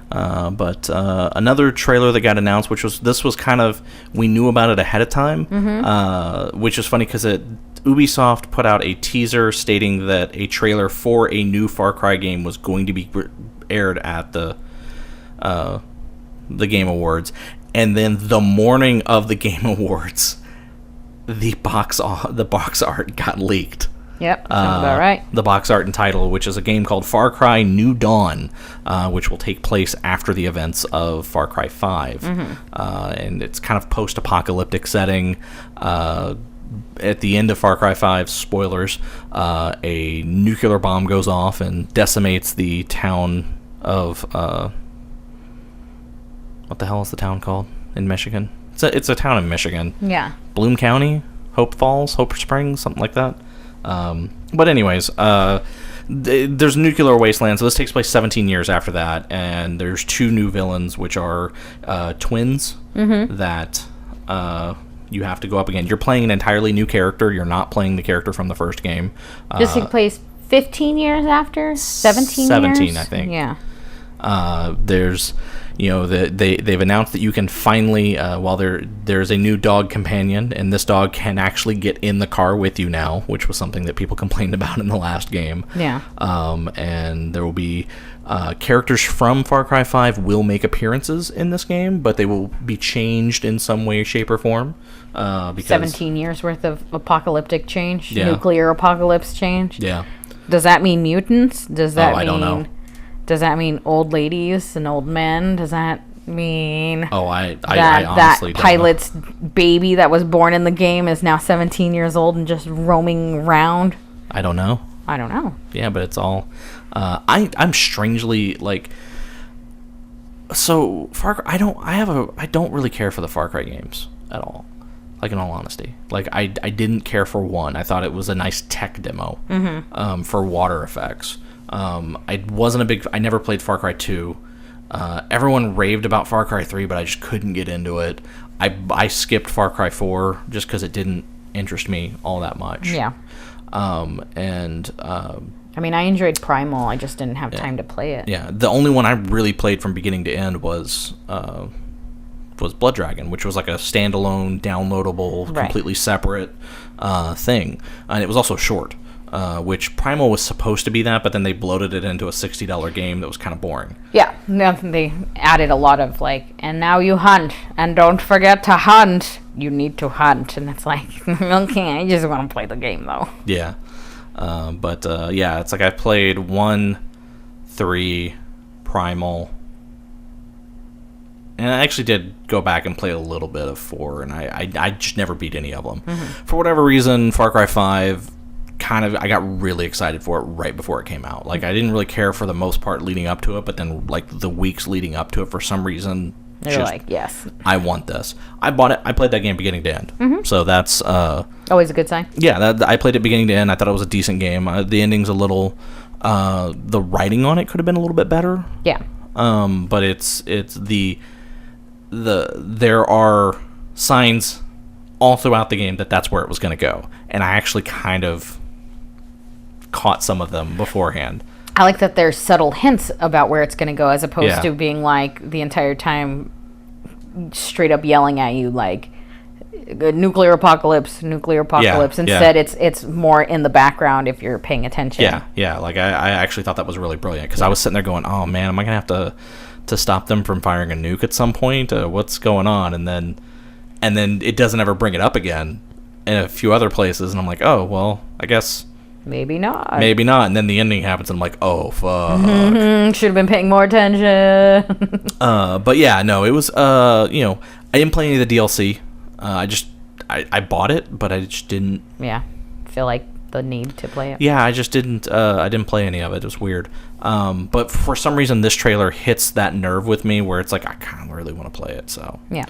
Speaker 1: But another trailer that got announced, this was kind of, we knew about it ahead of time, which is funny because Ubisoft put out a teaser stating that a trailer for a new Far Cry game was going to be aired at the Game Awards, and then the morning of the Game Awards, the box art got leaked.
Speaker 2: Yep, sounds about right.
Speaker 1: The box art and title, which is a game called Far Cry New Dawn, which will take place after the events of Far Cry 5. And it's kind of post-apocalyptic setting. At the end of Far Cry 5, spoilers, a nuclear bomb goes off and decimates the town of... what the hell is the town called in Michigan? It's a town in Michigan.
Speaker 2: Yeah.
Speaker 1: Bloom County? Hope Falls? Hope Springs? Something like that. But anyways, there's nuclear wasteland, so this takes place 17 years after that, and there's two new villains, which are twins that you have to go up against. You're playing an entirely new character. You're not playing the character from the first game.
Speaker 2: This takes place 15 years after? 17
Speaker 1: 17, I think.
Speaker 2: Yeah.
Speaker 1: There's... they've announced that you can finally, while there's a new dog companion, and this dog can actually get in the car with you now, which was something that people complained about in the last game.
Speaker 2: Yeah.
Speaker 1: And there will be characters from Far Cry 5 will make appearances in this game, but they will be changed in some way, shape, or form. Because
Speaker 2: 17 years worth of apocalyptic change,
Speaker 1: Yeah.
Speaker 2: nuclear apocalypse change.
Speaker 1: Yeah.
Speaker 2: Does that mean mutants? Does that mean?
Speaker 1: I don't know.
Speaker 2: Does that mean old ladies and old men? Does that mean
Speaker 1: I
Speaker 2: that
Speaker 1: honestly don't
Speaker 2: pilot's baby that was born in the game is now 17 years old and just roaming around?
Speaker 1: I don't know.
Speaker 2: I don't know.
Speaker 1: Yeah, but it's all... I'm strangely, like... So, Far Cry... I don't really care for the Far Cry games at all. Like, in all honesty. Like, I didn't care for one. I thought it was a nice tech demo for water effects. I never played Far Cry 2. Everyone raved about Far Cry 3, but I just couldn't get into it. I skipped Far Cry 4 just because it didn't interest me all that much.
Speaker 2: Yeah.
Speaker 1: I
Speaker 2: enjoyed Primal. I just didn't have time to play it.
Speaker 1: Yeah. The only one I really played from beginning to end was Blood Dragon, which was like a standalone, downloadable, completely separate thing. And it was also short. Which Primal was supposed to be that, but then they bloated it into a $60 game that was kind of boring.
Speaker 2: Yeah, they added a lot of and now you hunt, and don't forget to hunt. You need to hunt, and it's like, okay, I just want to play the game though.
Speaker 1: Yeah, it's like I played 1, 3, Primal, and I actually did go back and play a little bit of 4, and I just never beat any of them. For whatever reason, Far Cry 5... I got really excited for it right before it came out. Like, I didn't really care for the most part leading up to it, but then, like, the weeks leading up to it, for some reason,
Speaker 2: you're like, yes,
Speaker 1: I want this. I bought it. I played that game beginning to end. So that's...
Speaker 2: always a good sign.
Speaker 1: Yeah, I played it beginning to end. I thought it was a decent game. The ending's a little... the writing on it could have been a little bit better.
Speaker 2: Yeah.
Speaker 1: But it's there are signs all throughout the game that's where it was going to go. And I actually kind of... caught some of them beforehand.
Speaker 2: I like that there's subtle hints about where it's going to go, as opposed to being like the entire time straight up yelling at you like nuclear apocalypse. Instead, it's more in the background if you're paying attention.
Speaker 1: Yeah. Like I actually thought that was really brilliant, because I was sitting there going, oh man, am I gonna have to stop them from firing a nuke at some point? What's going on? And then it doesn't ever bring it up again in a few other places, and I'm like, oh well, I guess maybe not. And then the ending happens, and I'm like, oh fuck.
Speaker 2: Should have been paying more attention.
Speaker 1: But yeah, no, it was I didn't play any of the DLC. I bought it, but I just didn't
Speaker 2: feel like the need to play it.
Speaker 1: Yeah, I just didn't. I didn't play any of it. It was weird. But for some reason, this trailer hits that nerve with me where it's like I kind of really want to play it. So
Speaker 2: yeah.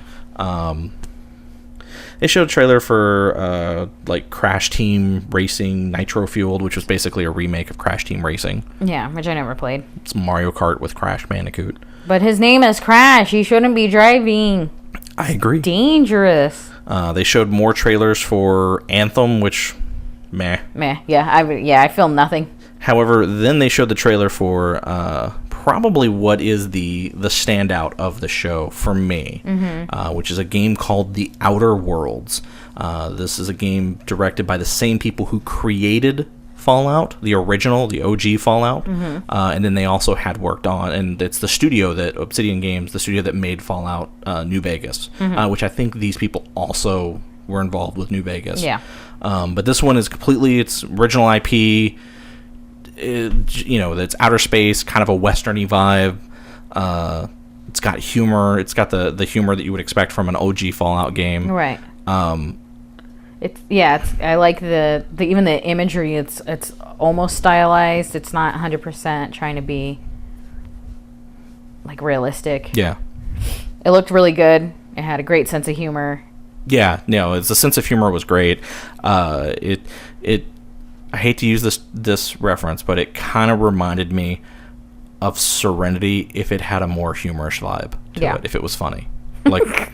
Speaker 1: They showed a trailer for like Crash Team Racing Nitro Fueled, which was basically a remake of Crash Team Racing.
Speaker 2: Yeah, which I never played.
Speaker 1: It's Mario Kart with Crash Bandicoot.
Speaker 2: But his name is Crash. He shouldn't be driving.
Speaker 1: I agree.
Speaker 2: Dangerous.
Speaker 1: They showed more trailers for Anthem, which, meh.
Speaker 2: Yeah, I feel nothing.
Speaker 1: However, then they showed the trailer for probably what is the standout of the show for me, which is a game called The Outer Worlds. This is a game directed by the same people who created Fallout, the original, the OG Fallout, and then they also had worked on, and it's the studio that, Obsidian Games, the studio that made Fallout New Vegas, which I think these people also were involved with New Vegas.
Speaker 2: Yeah.
Speaker 1: But this one is completely its original IP. It's outer space, kind of a westerny vibe. It's got humor. It's got the humor that you would expect from an OG Fallout game.
Speaker 2: Right. I like the even the imagery. It's almost stylized. It's not 100% trying to be like realistic.
Speaker 1: Yeah.
Speaker 2: It looked really good. It had a great sense of humor.
Speaker 1: Yeah, no, the sense of humor was great. I hate to use this reference, but it kind of reminded me of Serenity if it had a more humorous vibe to it, if it was funny. Like,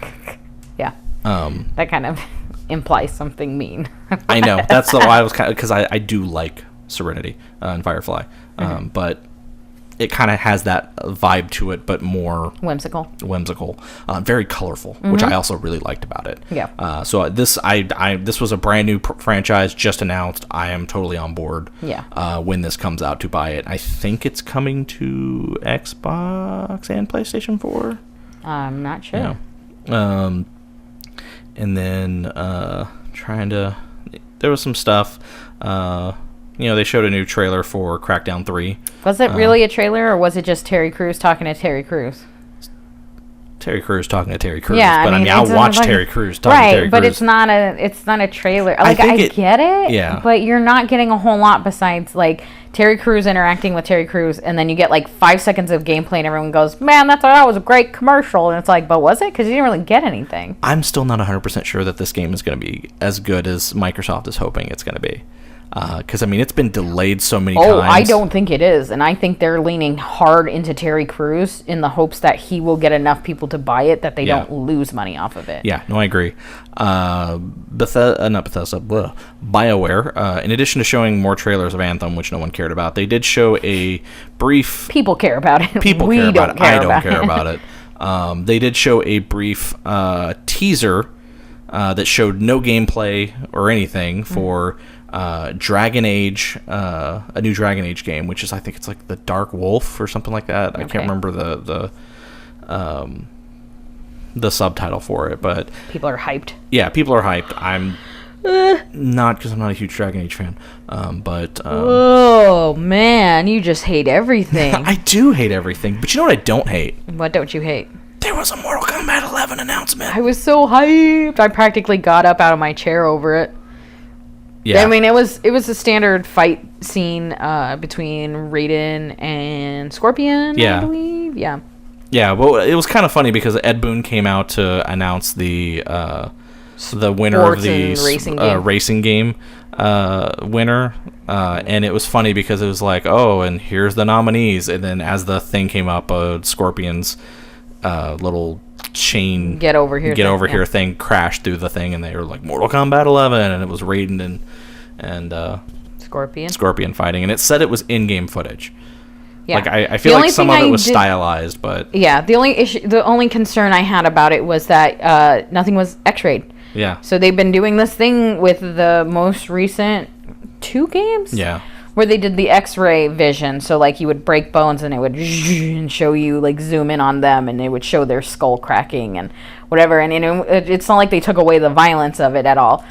Speaker 2: yeah. That kind of implies something mean.
Speaker 1: I know. That's why I was kind of, because I do like Serenity and Firefly, but it kind of has that vibe to it, but more
Speaker 2: whimsical,
Speaker 1: very colorful, which I also really liked about it.
Speaker 2: Yeah.
Speaker 1: So this was a brand new franchise just announced. I am totally on board.
Speaker 2: Yeah.
Speaker 1: When this comes out to buy it, I think it's coming to Xbox and PlayStation 4.
Speaker 2: I'm not sure.
Speaker 1: Yeah. And then there was some stuff. They showed a new trailer for Crackdown 3.
Speaker 2: Was it really a trailer, or was it just Terry Crews talking to Terry Crews?
Speaker 1: Terry Crews talking to Terry Crews.
Speaker 2: Yeah,
Speaker 1: but I'll watch Terry Crews talking to Terry Crews.
Speaker 2: Right, but it's not a trailer. Like, I get it,
Speaker 1: yeah.
Speaker 2: But you're not getting a whole lot besides, like, Terry Crews interacting with Terry Crews, and then you get, like, 5 seconds of gameplay, and everyone goes, man, that was a great commercial. And it's like, but was it? Because you didn't really get anything.
Speaker 1: I'm still not 100% sure that this game is going to be as good as Microsoft is hoping it's going to be. Because, it's been delayed so many times.
Speaker 2: Oh, I don't think it is. And I think they're leaning hard into Terry Crews in the hopes that he will get enough people to buy it that they don't lose money off of it.
Speaker 1: Yeah, no, I agree. BioWare, in addition to showing more trailers of Anthem, which no one cared about, they did show a brief...
Speaker 2: People care about it.
Speaker 1: People care about it. I don't care about it. They did show a brief teaser that showed no gameplay or anything for... Dragon Age, a new Dragon Age game, which is, I think it's like the Dark Wolf or something like that. I can't remember the subtitle for it, but
Speaker 2: people are hyped.
Speaker 1: Yeah, people are hyped. I'm not, because I'm not a huge Dragon Age fan.
Speaker 2: Oh man, you just hate everything.
Speaker 1: I do hate everything, but you know what I don't hate?
Speaker 2: What don't you hate?
Speaker 1: There was a Mortal Kombat 11 announcement.
Speaker 2: I was so hyped. I practically got up out of my chair over it. Yeah, it was a standard fight scene between Raiden and Scorpion, I believe. Yeah. Yeah, well, it was kind of funny because Ed Boon came out to announce the winner of the racing game winner, and it was funny because it was like, oh, and here's the nominees, and then as the thing came up, Scorpion's little chain get over here
Speaker 1: thing crashed through the thing, and they were like Mortal Kombat 11, and it was Raiden and Scorpion fighting, and it said it was in-game footage. Yeah, like I feel like some of it was stylized, but
Speaker 2: yeah, the only concern I had about it was that nothing was X-rayed.
Speaker 1: Yeah,
Speaker 2: so they've been doing this thing with the most recent 2 games.
Speaker 1: Yeah.
Speaker 2: Where they did the X-ray vision, so like you would break bones and it would show you, like, zoom in on them, and it would show their skull cracking and whatever. And it's not like they took away the violence of it at all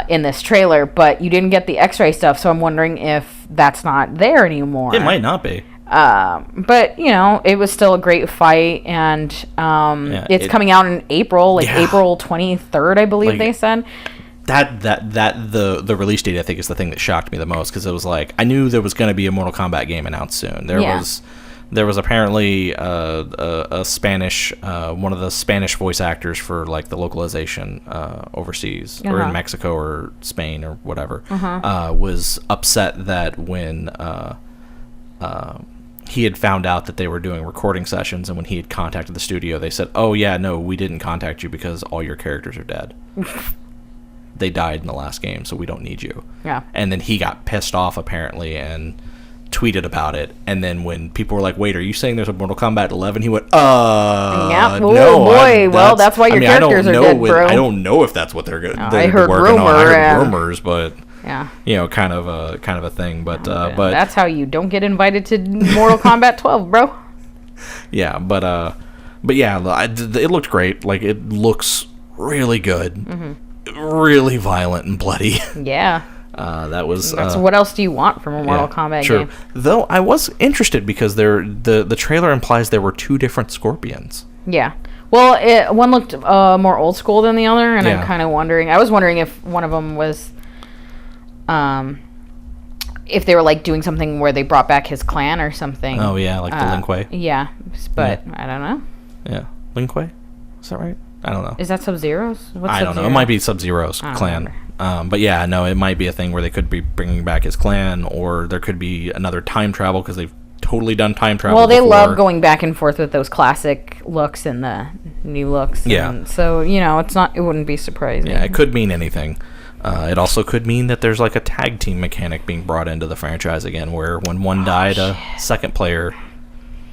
Speaker 2: in this trailer, but you didn't get the X-ray stuff. So I'm wondering if that's not there anymore.
Speaker 1: It might not be.
Speaker 2: But it was still a great fight, and it's coming out in April, April 23rd, I believe they said.
Speaker 1: the release date, I think, is the thing that shocked me the most, because it was like, I knew there was going to be a Mortal Kombat game announced soon. There was apparently a Spanish, one of the Spanish voice actors for like the localization overseas or in Mexico or Spain or whatever, was upset that when he had found out that they were doing recording sessions, and when he had contacted the studio, they said, "Oh yeah, no, we didn't contact you because all your characters are dead. They died in the last game, so we don't need you."
Speaker 2: Yeah.
Speaker 1: And then he got pissed off apparently and tweeted about it, and then when people were like, "Wait, are you saying there's a Mortal Kombat 11?" He went,
Speaker 2: yeah. Oh,
Speaker 1: no,
Speaker 2: boy, well, that's why your characters are dead, bro.
Speaker 1: I don't know if that's what they're going to
Speaker 2: I heard
Speaker 1: working on. I heard rumors, but
Speaker 2: yeah,
Speaker 1: kind of a thing, but
Speaker 2: that's how you don't get invited to Mortal Kombat 12, bro.
Speaker 1: Yeah, but yeah, it looked great. Like, it looks really good, really violent and bloody.
Speaker 2: Yeah.
Speaker 1: That's
Speaker 2: what else do you want from a Mortal Kombat game?
Speaker 1: Though I was interested because the trailer implies there were two different Scorpions.
Speaker 2: Yeah. Well, one looked more old school than the other, and I'm kind of wondering. I was wondering if one of them was, if they were like doing something where they brought back his clan or something.
Speaker 1: Oh yeah, like the Lin Kuei.
Speaker 2: Yeah, but I don't know.
Speaker 1: Yeah, Lin Kuei. Is that right? I don't know.
Speaker 2: Is that Sub-Zero's?
Speaker 1: I don't know. It might be Sub-Zero's clan. But yeah, no, it might be a thing where they could be bringing back his clan, or there could be another time travel, because they've totally done time travel.
Speaker 2: Well, they love going back and forth with those classic looks and the new looks.
Speaker 1: Yeah.
Speaker 2: And so, it wouldn't be surprising.
Speaker 1: Yeah, it could mean anything. It also could mean that there's like a tag team mechanic being brought into the franchise again, where when one died, a second player,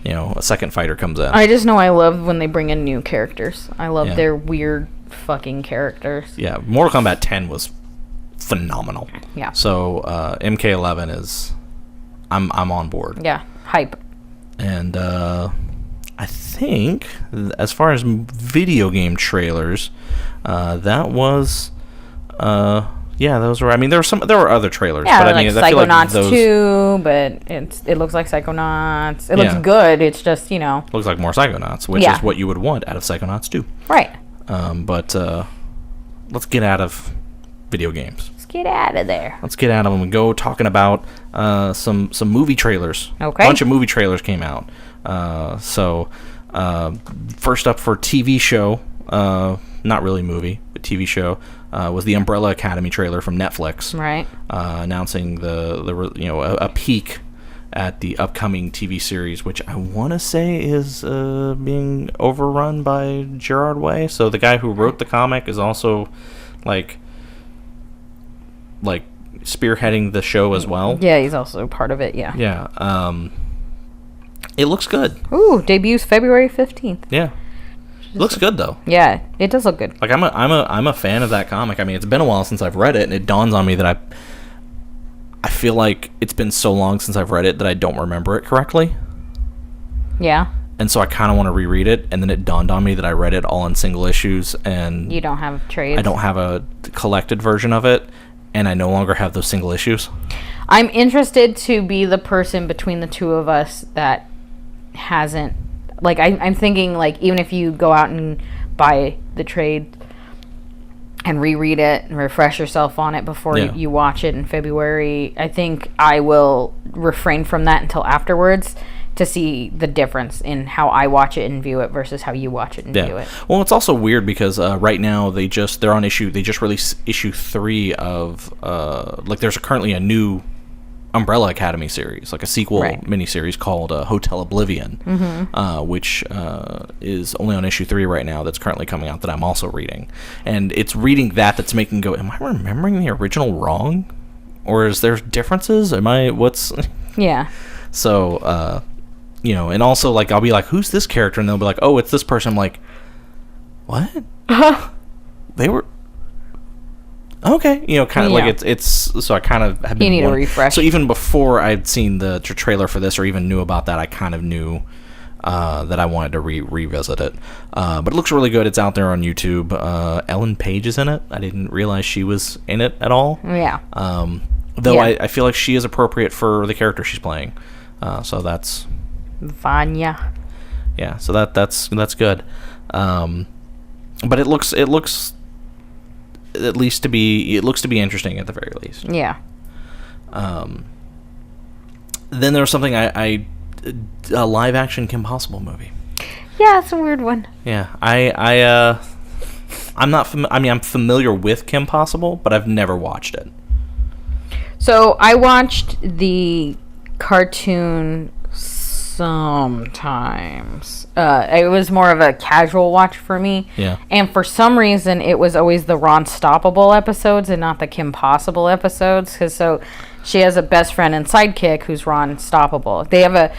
Speaker 1: a second fighter comes in.
Speaker 2: I just know I love when they bring in new characters. I love their weird fucking characters.
Speaker 1: Yeah, Mortal Kombat 10 was phenomenal.
Speaker 2: Yeah.
Speaker 1: So MK11 is, I'm on board.
Speaker 2: Yeah, hype.
Speaker 1: And I think as far as video game trailers, that was those were. I mean, there were other trailers.
Speaker 2: Yeah,
Speaker 1: but
Speaker 2: like
Speaker 1: I feel
Speaker 2: Psychonauts
Speaker 1: like
Speaker 2: 2, but it looks like Psychonauts. It looks good. It's just
Speaker 1: looks like more Psychonauts, which is what you would want out of Psychonauts 2.
Speaker 2: Right.
Speaker 1: But let's get out of video games.
Speaker 2: Let's get out of there.
Speaker 1: Let's get out of them and go talking about some movie trailers.
Speaker 2: Okay.
Speaker 1: A bunch of movie trailers came out. So first up for TV show, not really movie, but TV show, was the Umbrella Academy trailer from Netflix.
Speaker 2: Right.
Speaker 1: Announcing a peek at the upcoming TV series, which I want to say is being overrun by Gerard Way. So the guy who wrote the comic is also like spearheading the show as well.
Speaker 2: Yeah, he's also part of it. Yeah.
Speaker 1: Yeah. It looks good.
Speaker 2: Ooh, debuts February 15th.
Speaker 1: Yeah. Looks good though.
Speaker 2: Yeah, it does look good.
Speaker 1: Like I'm a fan of that comic. I mean, it's been a while since I've read it, and it dawns on me that I feel like it's been so long since I've read it that I don't remember it correctly.
Speaker 2: Yeah.
Speaker 1: And so I kind of want to reread it, and then it dawned on me that I read it all in single issues, and
Speaker 2: you don't have trades.
Speaker 1: I don't have a collected version of it, and I no longer have those single issues.
Speaker 2: I'm interested to be the person between the two of us that hasn't, like, I'm thinking, like, even if you go out and buy the trade and reread it and refresh yourself on it before you watch it in February, I think I will refrain from that until afterwards to see the difference in how I watch it and view it versus how you watch it and view it.
Speaker 1: Well, it's also weird because right now they just released issue 3 of there's currently a new Umbrella Academy series, like a sequel miniseries called Hotel Oblivion, which is only on issue 3 right now. That's currently coming out that I'm also reading, and it's reading that's making go, am I remembering the original wrong, or is there differences?
Speaker 2: Yeah.
Speaker 1: So and also, like, I'll be like, who's this character, and they'll be like, oh, it's this person. I'm like, what? They were okay, kind of like it's so I kind of have been.
Speaker 2: You need a refresh.
Speaker 1: So even before I'd seen the trailer for this or even knew about that, I kind of knew that I wanted to revisit it. But it looks really good. It's out there on YouTube. Ellen Page is in it. I didn't realize she was in it at all.
Speaker 2: Yeah.
Speaker 1: Though I feel like she is appropriate for the character she's playing. So that's
Speaker 2: Vanya.
Speaker 1: Yeah. So that's good. But it looks at least it looks to be interesting at the very least.
Speaker 2: Yeah.
Speaker 1: Then there was something a live action Kim Possible movie.
Speaker 2: Yeah, it's a weird one.
Speaker 1: Yeah, I'm not. I'm familiar with Kim Possible, but I've never watched it.
Speaker 2: So I watched the cartoon sometimes. It was more of a casual watch for me.
Speaker 1: Yeah.
Speaker 2: And for some reason, it was always the Ron Stoppable episodes and not the Kim Possible episodes. Because so she has a best friend and sidekick who's Ron Stoppable. They have a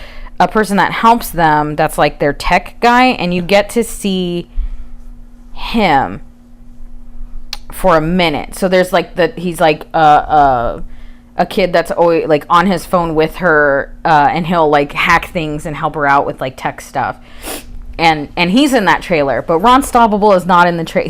Speaker 2: person that helps them that's like their tech guy, and you get to see him for a minute. So there's like he's like a kid that's always like on his phone with her, and he'll like hack things and help her out with like tech stuff. And he's in that trailer, but Ron Stoppable is not in the trailer.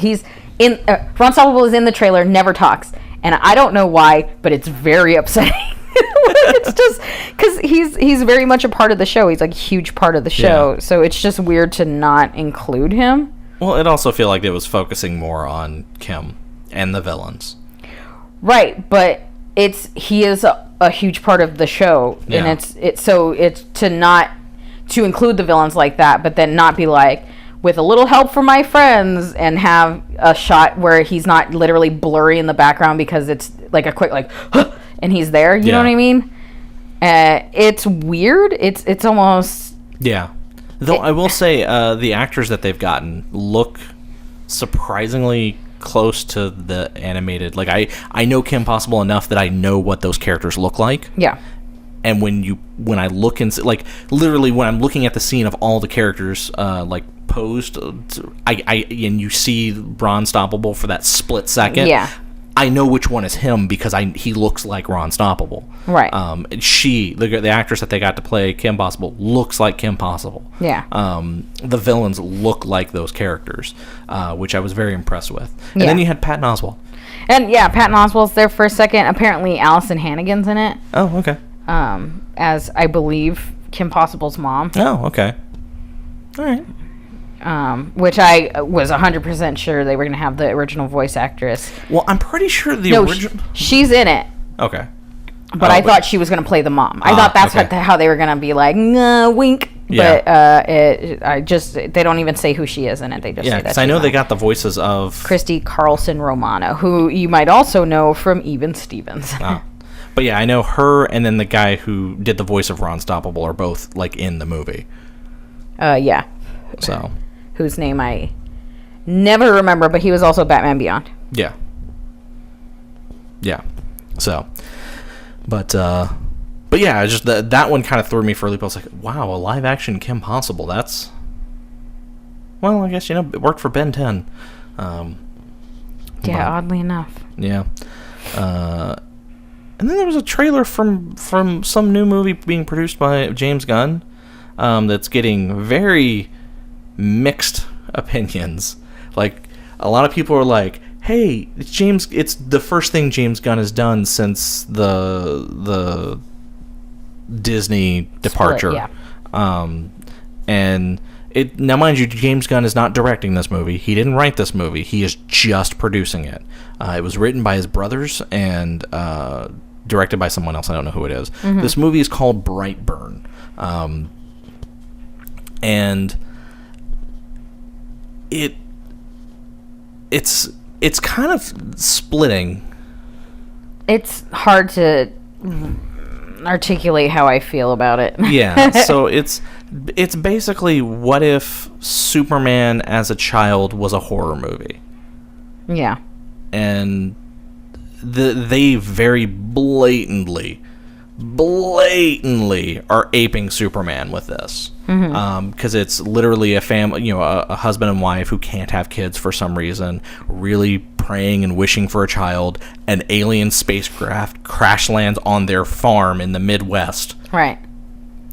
Speaker 2: Ron Stoppable is in the trailer, never talks, and I don't know why, but it's very upsetting. It's just because he's very much a part of the show. He's like a huge part of the show, so it's just weird to not include him.
Speaker 1: Well, it also feel like it was focusing more on Kim and the villains,
Speaker 2: right? But he is a huge part of the show, and it's to include the villains like that, but then not be like, with a little help from my friends, and have a shot where he's not literally blurry in the background because it's like a quick like, huh, and he's there. You know what I mean? It's weird. It's almost
Speaker 1: Though I will say the actors that they've gotten look surprisingly close to the animated. Like I know Kim Possible enough that I know what those characters look like.
Speaker 2: Yeah.
Speaker 1: And when I look and like literally when I'm looking at the scene of all the characters like posed, and you see Ron Stoppable for that split second.
Speaker 2: Yeah.
Speaker 1: I know which one is him because he looks like Ron Stoppable.
Speaker 2: Right.
Speaker 1: The actress that they got to play Kim Possible looks like Kim Possible.
Speaker 2: Yeah.
Speaker 1: The villains look like those characters, which I was very impressed with. And then you had Patton Oswalt.
Speaker 2: And yeah, Patton Oswalt's there for a second. Apparently, Allison Hannigan's in it.
Speaker 1: Oh, okay.
Speaker 2: As I believe Kim Possible's mom.
Speaker 1: Oh, okay. All right.
Speaker 2: Which I was 100% sure they were going to have the original voice actress.
Speaker 1: Well, I'm pretty sure the original...
Speaker 2: she's in it.
Speaker 1: Okay.
Speaker 2: But I thought she was going to play the mom. I thought that's how they were going to be like, wink.
Speaker 1: Yeah.
Speaker 2: But they don't even say who she is in it. They just say that.
Speaker 1: Yeah, because I know they got the voices of...
Speaker 2: Christy Carlson Romano, who you might also know from Even Stevens.
Speaker 1: Oh. But yeah, I know her and then the guy who did the voice of Ron Stoppable are both like in the movie.
Speaker 2: Yeah.
Speaker 1: So...
Speaker 2: whose name I never remember, but he was also Batman Beyond.
Speaker 1: Yeah. Yeah. So, but yeah, just that one kind of threw me for a loop. I was like, wow, a live action Kim Possible. That's, well, I guess, it worked for Ben 10.
Speaker 2: Oddly enough.
Speaker 1: Yeah. And then there was a trailer from some new movie being produced by James Gunn that's getting very mixed opinions. Like, a lot of people are like, hey, it's the first thing James Gunn has done since the Disney departure.
Speaker 2: Split, yeah.
Speaker 1: And now mind you, James Gunn is not directing this movie. He didn't write this movie. He is just producing it. It was written by his brothers and directed by someone else. I don't know who it is. Mm-hmm. This movie is called Brightburn. And it's kind of splitting. It's
Speaker 2: hard to articulate how I feel about it.
Speaker 1: Yeah, so it's basically, what if Superman as a child was a horror movie?
Speaker 2: Yeah.
Speaker 1: And they very blatantly are aping Superman with this. Because it's literally a family, a husband and wife who can't have kids for some reason, really praying and wishing for a child. An alien spacecraft crash lands on their farm in the Midwest.
Speaker 2: Right.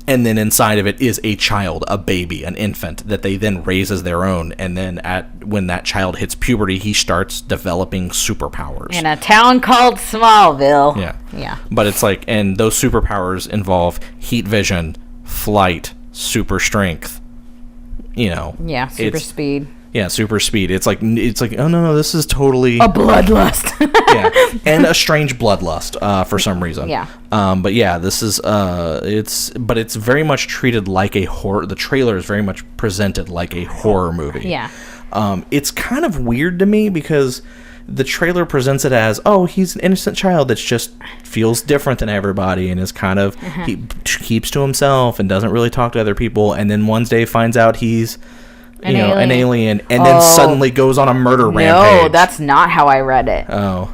Speaker 1: And then inside of it is a child, a baby, an infant that they then raise as their own. And then when that child hits puberty, he starts developing superpowers.
Speaker 2: In a town called Smallville.
Speaker 1: Yeah.
Speaker 2: Yeah.
Speaker 1: But it's like, and those superpowers involve heat vision, flight, super strength.
Speaker 2: Yeah, super speed.
Speaker 1: Yeah, super speed. It's like oh no, this is totally
Speaker 2: a bloodlust.
Speaker 1: Yeah, and a strange bloodlust for some reason.
Speaker 2: Yeah.
Speaker 1: But yeah, this is it's very much treated like a horror. The trailer is very much presented like a horror movie.
Speaker 2: Yeah.
Speaker 1: It's kind of weird to me because the trailer presents it as, oh, he's an innocent child that just feels different than everybody and is kind of he keeps to himself and doesn't really talk to other people, and then one day finds out he's an alien, and then suddenly goes on a murder rampage.
Speaker 2: No, that's not how I read it.
Speaker 1: Oh.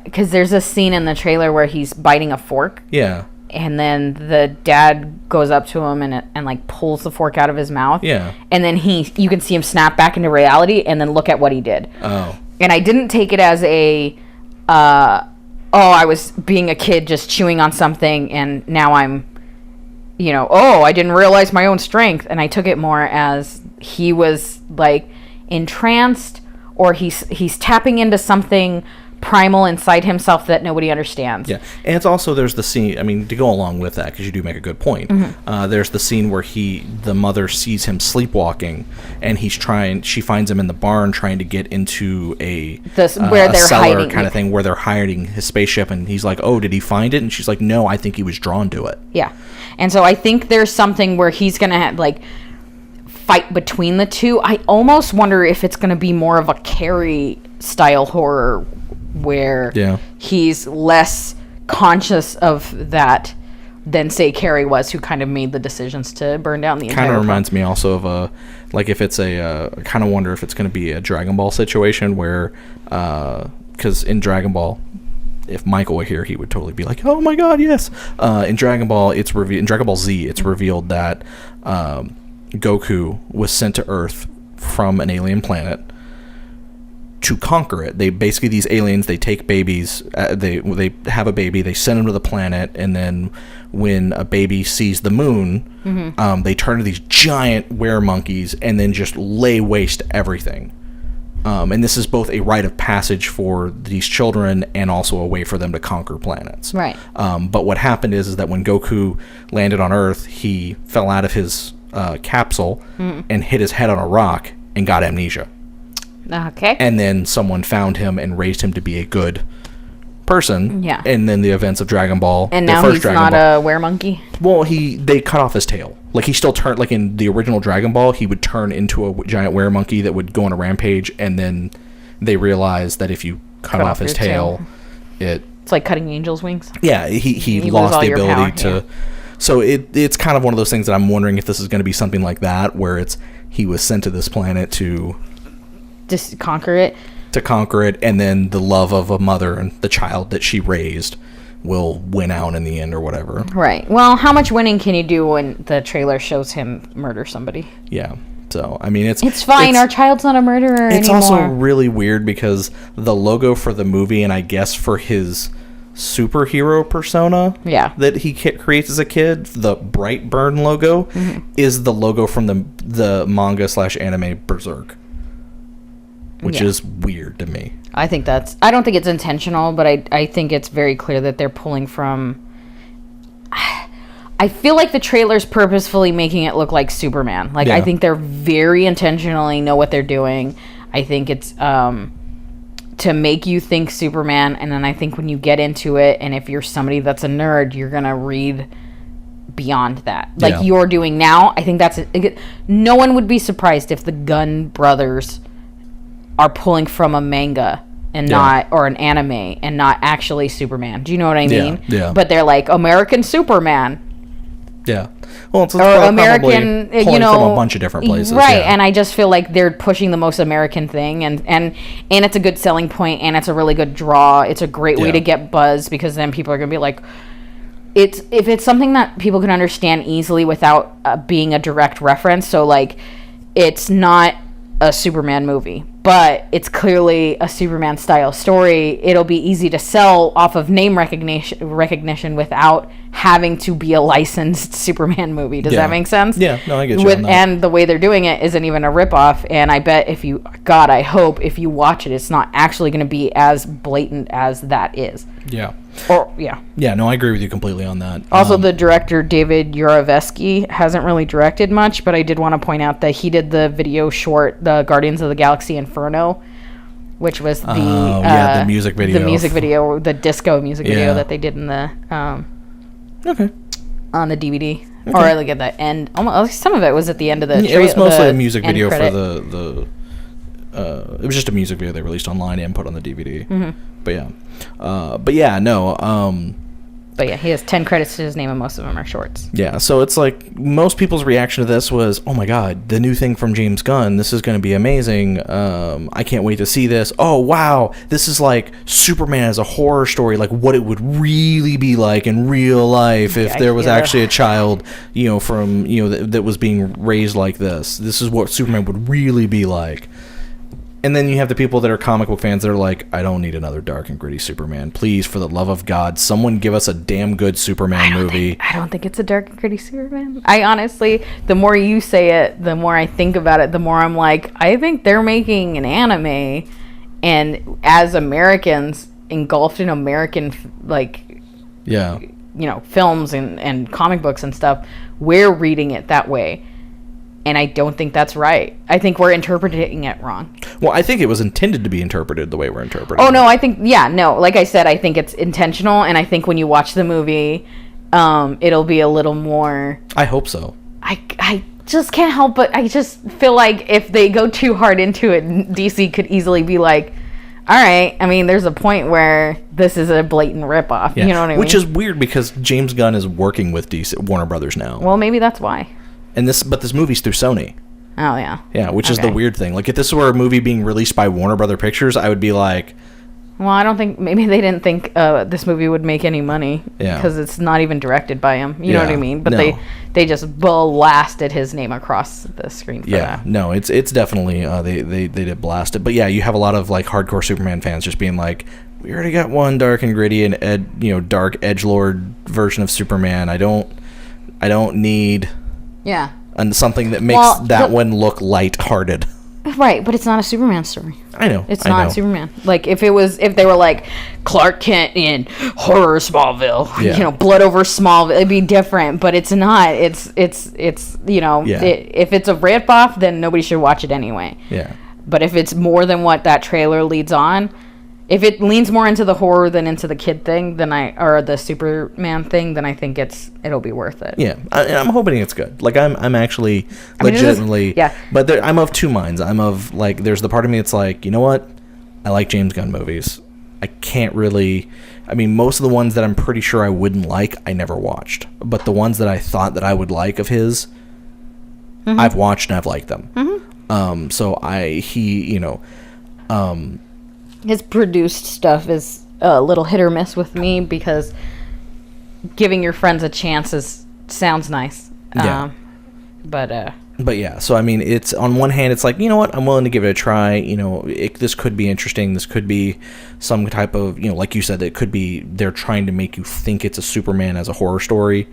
Speaker 2: Because there's a scene in the trailer where he's biting a fork.
Speaker 1: Yeah.
Speaker 2: And then the dad goes up to him and like pulls the fork out of his mouth.
Speaker 1: Yeah.
Speaker 2: And then you can see him snap back into reality and then look at what he did.
Speaker 1: Oh.
Speaker 2: And I didn't take it as I was being a kid just chewing on something and now I'm, I didn't realize my own strength. And I took it more as he was like entranced, or he's tapping into something primal inside himself that nobody understands.
Speaker 1: Yeah, and it's also, there's the scene, I mean, to go along with that, because you do make a good point, there's the scene where the mother sees him sleepwalking, and she finds him in the barn trying to get into where they're cellar hiding, kind of thing, where they're hiding his spaceship, and he's like, oh, did he find it? And she's like, no, I think he was drawn to it.
Speaker 2: Yeah, and so I think there's something where he's going to fight between the two. I almost wonder if it's going to be more of a Carrie style horror where he's less conscious of that than, say, Carrie was, who kind of made the decisions to burn down the entire
Speaker 1: kind of reminds me also of if it's I kind of wonder if it's going to be a Dragon Ball situation where, because in Dragon Ball, if Michael were here, he would totally be like, oh my god, yes. In Dragon Ball, in Dragon Ball Z, it's revealed that Goku was sent to Earth from an alien planet to conquer it. They basically, these aliens, they take babies, they have a baby, they send them to the planet, and then when a baby sees the moon, they turn to these giant were-monkeys and then just lay waste to everything. And this is both a rite of passage for these children and also a way for them to conquer planets.
Speaker 2: Right.
Speaker 1: But what happened is that when Goku landed on Earth, he fell out of his capsule and hit his head on a rock and got amnesia.
Speaker 2: Okay.
Speaker 1: And then someone found him and raised him to be a good person.
Speaker 2: Yeah.
Speaker 1: And then the events of Dragon Ball.
Speaker 2: And now he's not a were-monkey?
Speaker 1: Well, they cut off his tail. Like, he still turned, like in the original Dragon Ball, he would turn into a giant were-monkey that would go on a rampage, and then they realized that if you cut off his tail,
Speaker 2: it's like cutting Angel's wings.
Speaker 1: Yeah, he lost the ability to... Yeah. So it's kind of one of those things that I'm wondering if this is going to be something like that, where he was sent to this planet to...
Speaker 2: just conquer it.
Speaker 1: To conquer it, and then the love of a mother and the child that she raised will win out in the end or whatever.
Speaker 2: Right. Well, how much winning can you do when the trailer shows him murder somebody?
Speaker 1: Yeah. So, I mean, it's
Speaker 2: fine. Our child's not a murderer
Speaker 1: it's
Speaker 2: anymore.
Speaker 1: Also really weird because the logo for the movie, and I guess for his superhero persona that he creates as a kid, the Brightburn logo, is the logo from the manga/anime Berserk. Which is weird to me.
Speaker 2: I don't think it's intentional, but I think it's very clear that they're pulling from... I feel like the trailer's purposefully making it look like Superman. I think they're very intentionally know what they're doing. I think it's to make you think Superman, and then I think when you get into it, and if you're somebody that's a nerd, you're going to read beyond that. You're doing now. I think no one would be surprised if the Gunn brothers are pulling from a manga and not, or an anime and not actually Superman. Do you know what I mean?
Speaker 1: Yeah.
Speaker 2: But they're like American Superman.
Speaker 1: Yeah. Well, it's
Speaker 2: or American,
Speaker 1: from a bunch of different places.
Speaker 2: Right. Yeah. And I just feel like they're pushing the most American thing, and it's a good selling point, and it's a really good draw. It's a great way to get buzz, because then people are going to be like, if it's something that people can understand easily without being a direct reference. So it's not a Superman movie, but it's clearly a Superman style story. It'll be easy to sell off of name recognition without having to be a licensed Superman movie. Does that make sense?
Speaker 1: Yeah, no, I get you on that.
Speaker 2: And the way they're doing it isn't even a ripoff, and I bet I hope if you watch it, it's not actually going to be as blatant as that is.
Speaker 1: Yeah. Yeah, no, I agree with you completely on that.
Speaker 2: Also, the director, David Yarovesky, hasn't really directed much, but I did want to point out that he did the video short, the Guardians of the Galaxy Inferno, which was the
Speaker 1: music video.
Speaker 2: The disco music video that they did in the on the DVD. Okay. Or like at the end. Almost, some of it was at the end of the
Speaker 1: it was mostly a music video for the it was just a music video they released online and put on the DVD. Mm-hmm. But yeah, he has 10 credits to his name, and most of them are shorts. Yeah, so it's like most people's reaction to this was, oh my god, the new thing from James Gunn, this is going to be amazing. I can't wait to see this. Oh wow, this is like Superman as a horror story, like what it would really be like in real life if there was actually a child, from that was being raised like this. This is what Superman would really be like. And then you have the people that are comic book fans that are like, I don't need another dark and gritty Superman. Please, for the love of God, someone give us a damn good Superman movie.
Speaker 2: I don't think it's a dark and gritty Superman. I honestly, the more you say it, the more I think about it, the more I'm like, I think they're making an anime. And as Americans, engulfed in American, films and comic books and stuff, we're reading it that way. And I don't think that's right. I think we're interpreting it wrong.
Speaker 1: Well, I think it was intended to be interpreted the way we're interpreting it.
Speaker 2: Oh, no, like I said, I think it's intentional, and I think when you watch the movie, it'll be a little more...
Speaker 1: I hope so.
Speaker 2: I just can't help but... I just feel like if they go too hard into it, DC could easily be like, all right, I mean, there's a point where this is a blatant ripoff. Yeah. You know what I mean?
Speaker 1: Which is weird, because James Gunn is working with Warner Brothers now.
Speaker 2: Well, maybe that's why.
Speaker 1: But this movie's through Sony.
Speaker 2: Oh, yeah.
Speaker 1: Yeah, which is the weird thing. Like, if this were a movie being released by Warner Brother Pictures, I would be like...
Speaker 2: Well, I don't think... Maybe they didn't think this movie would make any money. Yeah. Because it's not even directed by him. You know what I mean? But they just blasted his name across the screen for that.
Speaker 1: No, it's definitely... They did blast it. But yeah, you have a lot of, like, hardcore Superman fans just being like, we already got one dark and gritty and dark edgelord version of Superman. I don't need... Yeah. And something that makes one look lighthearted.
Speaker 2: Right, but it's not a Superman story.
Speaker 1: I know.
Speaker 2: It's not Superman. Like, if they were like Clark Kent in horror Smallville, blood over Smallville, it'd be different, but it's not. It's if it's a rip-off, then nobody should watch it anyway. Yeah. But if it's more than what that trailer leads on, if it leans more into the horror than into the kid thing, or the Superman thing, then I think it'll be worth it.
Speaker 1: Yeah, I'm hoping it's good. Like, I'm actually legitimately... But I'm of two minds. I'm of, like, there's the part of me that's like, you know what? I like James Gunn movies. I can't really... I mean, most of the ones that I'm pretty sure I wouldn't like, I never watched. But the ones that I thought that I would like of his, I've watched and I've liked them. Mm-hmm.
Speaker 2: His produced stuff is a little hit or miss with me, because giving your friends a chance sounds nice. Yeah.
Speaker 1: But yeah, so I mean, it's on one hand, it's like, you know what, I'm willing to give it a try. This could be interesting. This could be some type of, like you said, it could be they're trying to make you think it's a Superman as a horror story.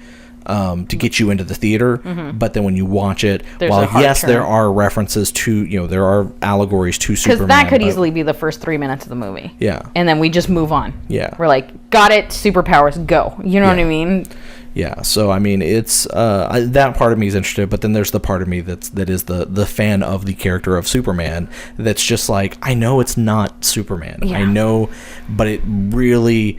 Speaker 1: To get you into the theater, but then when you watch it, there are references to, there are allegories to Superman.
Speaker 2: Because that could easily be the first 3 minutes of the movie.
Speaker 1: Yeah.
Speaker 2: And then we just move on.
Speaker 1: Yeah.
Speaker 2: We're like, got it, superpowers, go. You know what I mean?
Speaker 1: Yeah, so I mean, it's that part of me is interested, but then there's the part of me that is the fan of the character of Superman that's just like, I know it's not Superman. Yeah. I know, but it really...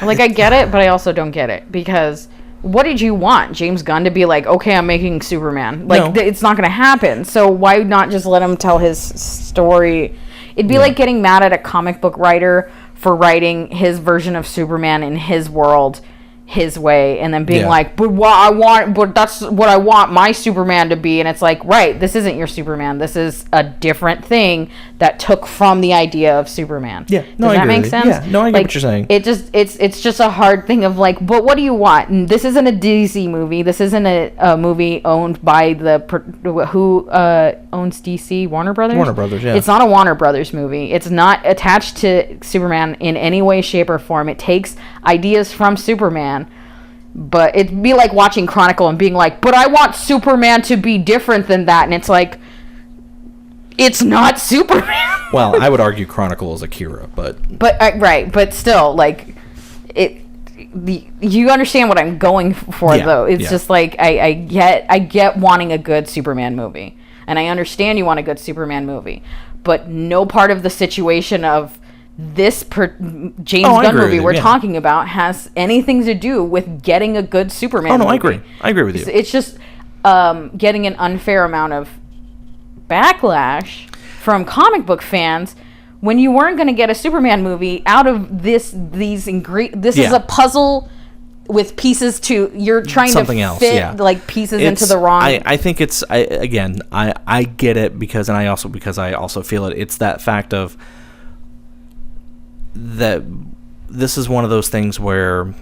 Speaker 2: Like, I get it, but I also don't get it, because what did you want? James Gunn to be like, okay, I'm making Superman? Like, no. It's not going to happen. So why not just let him tell his story? It'd be like getting mad at a comic book writer for writing his version of Superman in his world, his way, and then being like, but that's what I want my Superman to be. And it's like, right, this isn't your Superman. This is a different thing that took from the idea of Superman.
Speaker 1: Yeah, no,
Speaker 2: does that make sense?
Speaker 1: Yeah, no, I get what you're saying.
Speaker 2: It's just a hard thing of like, but what do you want? And this isn't a DC movie. This isn't a movie owned by who owns DC? Warner Brothers.
Speaker 1: Warner Brothers. Yeah.
Speaker 2: It's not a Warner Brothers movie. It's not attached to Superman in any way, shape, or form. It takes ideas from Superman. But it'd be like watching Chronicle and being like, but I want Superman to be different than that. And it's like, it's not Superman.
Speaker 1: Well, I would argue Chronicle is Akira, but
Speaker 2: right, but still, like, you understand what I'm going for, though. It's just like I get wanting a good Superman movie, and I understand you want a good Superman movie, but no part of the situation of this James Gunn movie we're talking about has anything to do with getting a good Superman movie.
Speaker 1: I agree with you.
Speaker 2: It's just getting an unfair amount of backlash from comic book fans when you weren't going to get a Superman movie out of these ingredients. This is a puzzle with pieces you're trying
Speaker 1: something
Speaker 2: to
Speaker 1: else,
Speaker 2: fit like pieces into the wrong.
Speaker 1: I think it's I get it because I also feel it. It's that fact of that this is one of those things where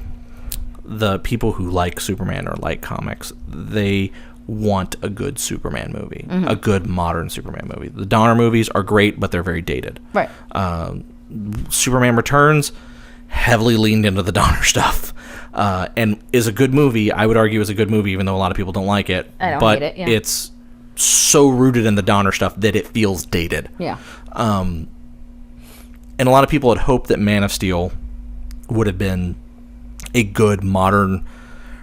Speaker 1: the people who like Superman or like comics, they want a good Superman movie, a good modern Superman movie. The Donner movies are great, but they're very dated. Right. Superman Returns heavily leaned into the Donner stuff, and is a good movie. I would argue is a good movie, even though a lot of people don't like it.
Speaker 2: I don't hate it. Yeah.
Speaker 1: It's so rooted in the Donner stuff that it feels dated.
Speaker 2: Yeah.
Speaker 1: And a lot of people had hoped that Man of Steel would have been a good modern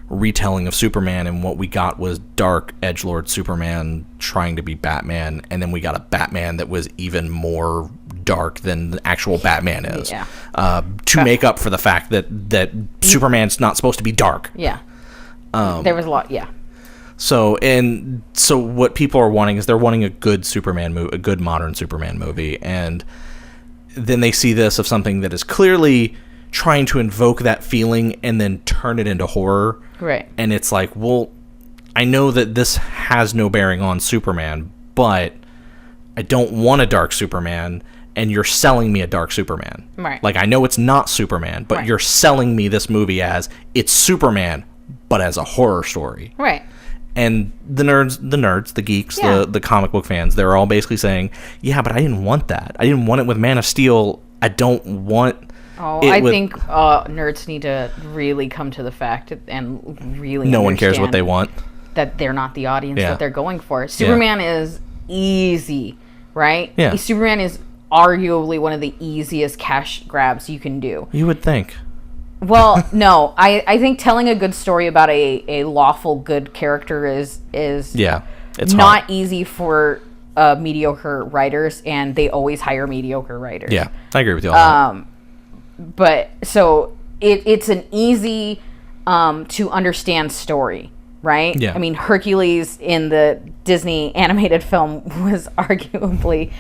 Speaker 1: retelling of Superman, and what we got was dark edgelord Superman trying to be Batman, and then we got a Batman that was even more dark than the actual Batman is. Yeah. To make up for the fact that Superman's not supposed to be dark.
Speaker 2: Yeah. There was a lot. Yeah.
Speaker 1: So what people are wanting is they're wanting a good Superman movie, a good modern Superman movie, and then they see this of something that is clearly trying to invoke that feeling and then turn it into horror.
Speaker 2: Right.
Speaker 1: And it's like, well, I know that this has no bearing on Superman, but I don't want a dark Superman, and you're selling me a dark Superman.
Speaker 2: Right.
Speaker 1: Like, I know it's not Superman, but you're selling me this movie as it's Superman, but as a horror story.
Speaker 2: Right.
Speaker 1: And the nerds, the geeks, the comic book fans, they're all basically saying, yeah, but I didn't want that. I didn't want it with Man of Steel. I don't want...
Speaker 2: I think nerds need to really come to the fact and really
Speaker 1: no one cares what they want.
Speaker 2: That they're not the audience that they're going for. Superman is easy, right?
Speaker 1: Yeah.
Speaker 2: Superman is arguably one of the easiest cash grabs you can do.
Speaker 1: You would think.
Speaker 2: Well, no. I think telling a good story about a lawful good character is it's not hard. Easy for mediocre writers, and they always hire mediocre writers.
Speaker 1: Yeah, I agree with you on that.
Speaker 2: But so it's an easy to understand story, right?
Speaker 1: Yeah.
Speaker 2: I mean, Hercules in the Disney animated film was arguably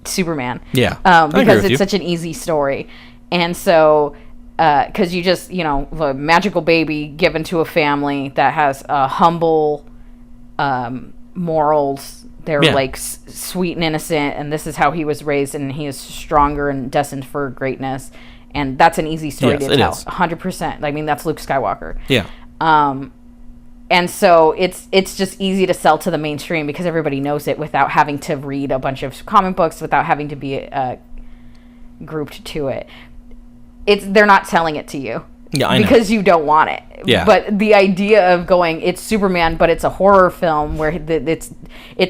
Speaker 2: Superman.
Speaker 1: Yeah.
Speaker 2: Because it's such an easy story. And so, because you just, a magical baby given to a family that has humble morals. They're like sweet and innocent, and this is how he was raised, and he is stronger and destined for greatness. And that's an easy story to tell. 100%. I mean, that's Luke Skywalker.
Speaker 1: Yeah.
Speaker 2: And so it's just easy to sell to the mainstream because everybody knows it without having to read a bunch of comic books, without having to be grouped to it. They're not selling it to you.
Speaker 1: Yeah, I know.
Speaker 2: Because you don't want it.
Speaker 1: Yeah.
Speaker 2: But the idea of going, it's Superman, but it's a horror film where it's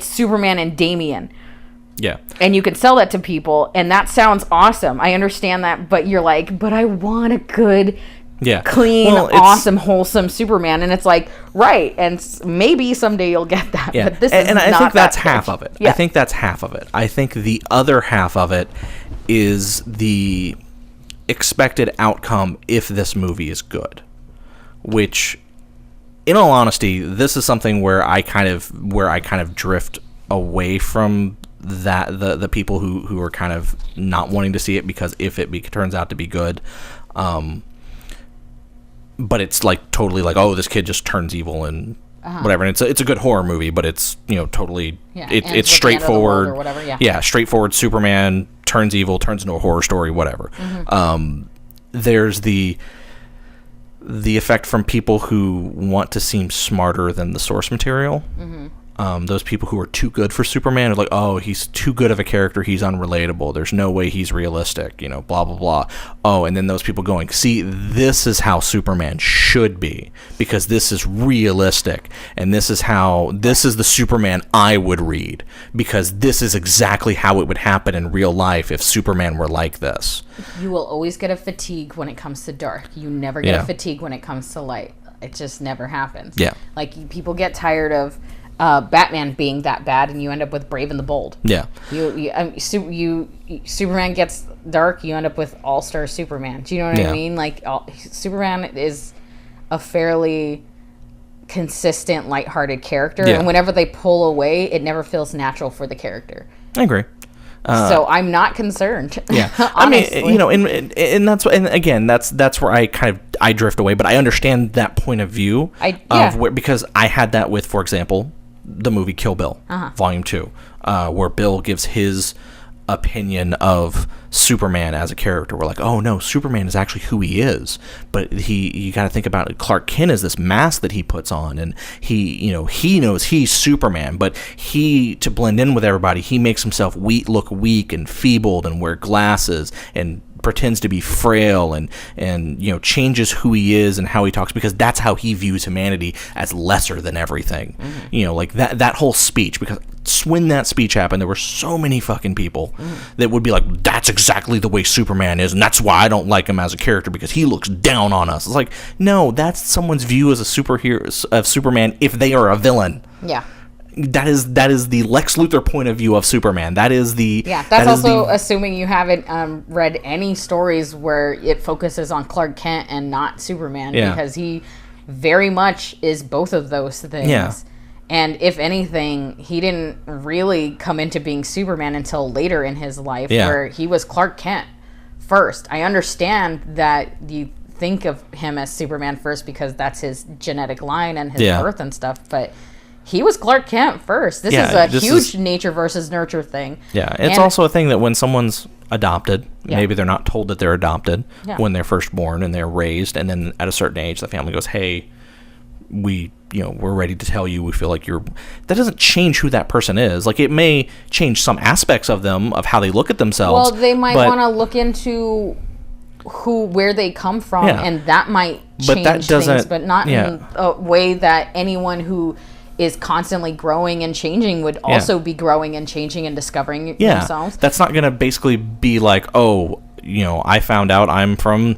Speaker 2: Superman and Damian.
Speaker 1: Yeah.
Speaker 2: And you can sell that to people, and that sounds awesome. I understand that, but you're like, but I want a good, clean, awesome, wholesome Superman. And it's like, right, and maybe someday you'll get that.
Speaker 1: Yeah.
Speaker 2: But this
Speaker 1: is
Speaker 2: not
Speaker 1: I think that's
Speaker 2: pitch.
Speaker 1: half of it.
Speaker 2: Yeah.
Speaker 1: I think that's half of it. I think the other half of it is the expected outcome if this movie is good. Which, in all honesty, this is something where I kind of drift away from that the people who are kind of not wanting to see it because if it turns out to be good, but it's like totally like, oh, this kid just turns evil and whatever, and it's a good horror movie, but it's totally it's straightforward
Speaker 2: or whatever,
Speaker 1: straightforward Superman turns evil, turns into a horror story, whatever. There's the effect from people who want to seem smarter than the source material. those people who are too good for Superman are like, oh, he's too good of a character, he's unrelatable, there's no way he's realistic, you know, blah blah blah. Oh, and then those people going, see, this is how Superman should be, because this is realistic, and this is the Superman I would read, because this is exactly how it would happen in real life if Superman were like this.
Speaker 2: You will always get a fatigue when it comes to dark. You never get a fatigue when it comes to light. It just never happens.
Speaker 1: Yeah.
Speaker 2: Like, people get tired of Batman being that bad, and you end up with Brave and the Bold.
Speaker 1: Yeah.
Speaker 2: Superman gets dark, you end up with All-Star Superman. Do you know what I mean? Like, Superman is a fairly consistent, lighthearted character, and whenever they pull away, it never feels natural for the character.
Speaker 1: I agree.
Speaker 2: So I'm not concerned.
Speaker 1: Yeah, I mean, you know, and that's, and again, that's where I drift away. But I understand that point of view because I had that with, for example, the movie Kill Bill, Volume 2, where Bill gives his opinion of Superman as a character. We're like, oh no, Superman is actually who he is, but you got to think about it. Clark Kent is this mask that he puts on, and he knows he's Superman, but to blend in with everybody, he makes himself look weak and feebled and wear glasses and pretends to be frail and changes who he is and how he talks, because that's how he views humanity, as lesser than everything. Like that whole speech, because when that speech happened, there were so many fucking people that would be like, that's exactly the way Superman is, and that's why I don't like him as a character, because he looks down on us. It's like, no, that's someone's view as a superhero of Superman if they are a villain.
Speaker 2: Yeah.
Speaker 1: That is the Lex Luthor point of view of Superman. That is the... Yeah,
Speaker 2: that's also assuming you haven't read any stories where it focuses on Clark Kent and not Superman, because he very much is both of those things. Yeah. And if anything, he didn't really come into being Superman until later in his life, where he was Clark Kent first. I understand that you think of him as Superman first because that's his genetic line and his birth and stuff, but... he was Clark Kent first. This is a huge nature versus nurture thing. Yeah,
Speaker 1: it's also a thing that when someone's adopted, maybe they're not told that they're adopted when they're first born and they're raised, and then at a certain age, the family goes, hey, we're ready to tell you, we feel like you're... That doesn't change who that person is. Like, it may change some aspects of them, of how they look at themselves.
Speaker 2: Well, they might want to look into where they come from, and that might change things, but not in a way that anyone who is constantly growing and changing would also be growing and changing and discovering themselves.
Speaker 1: That's not going to basically be like, oh, I found out I'm from,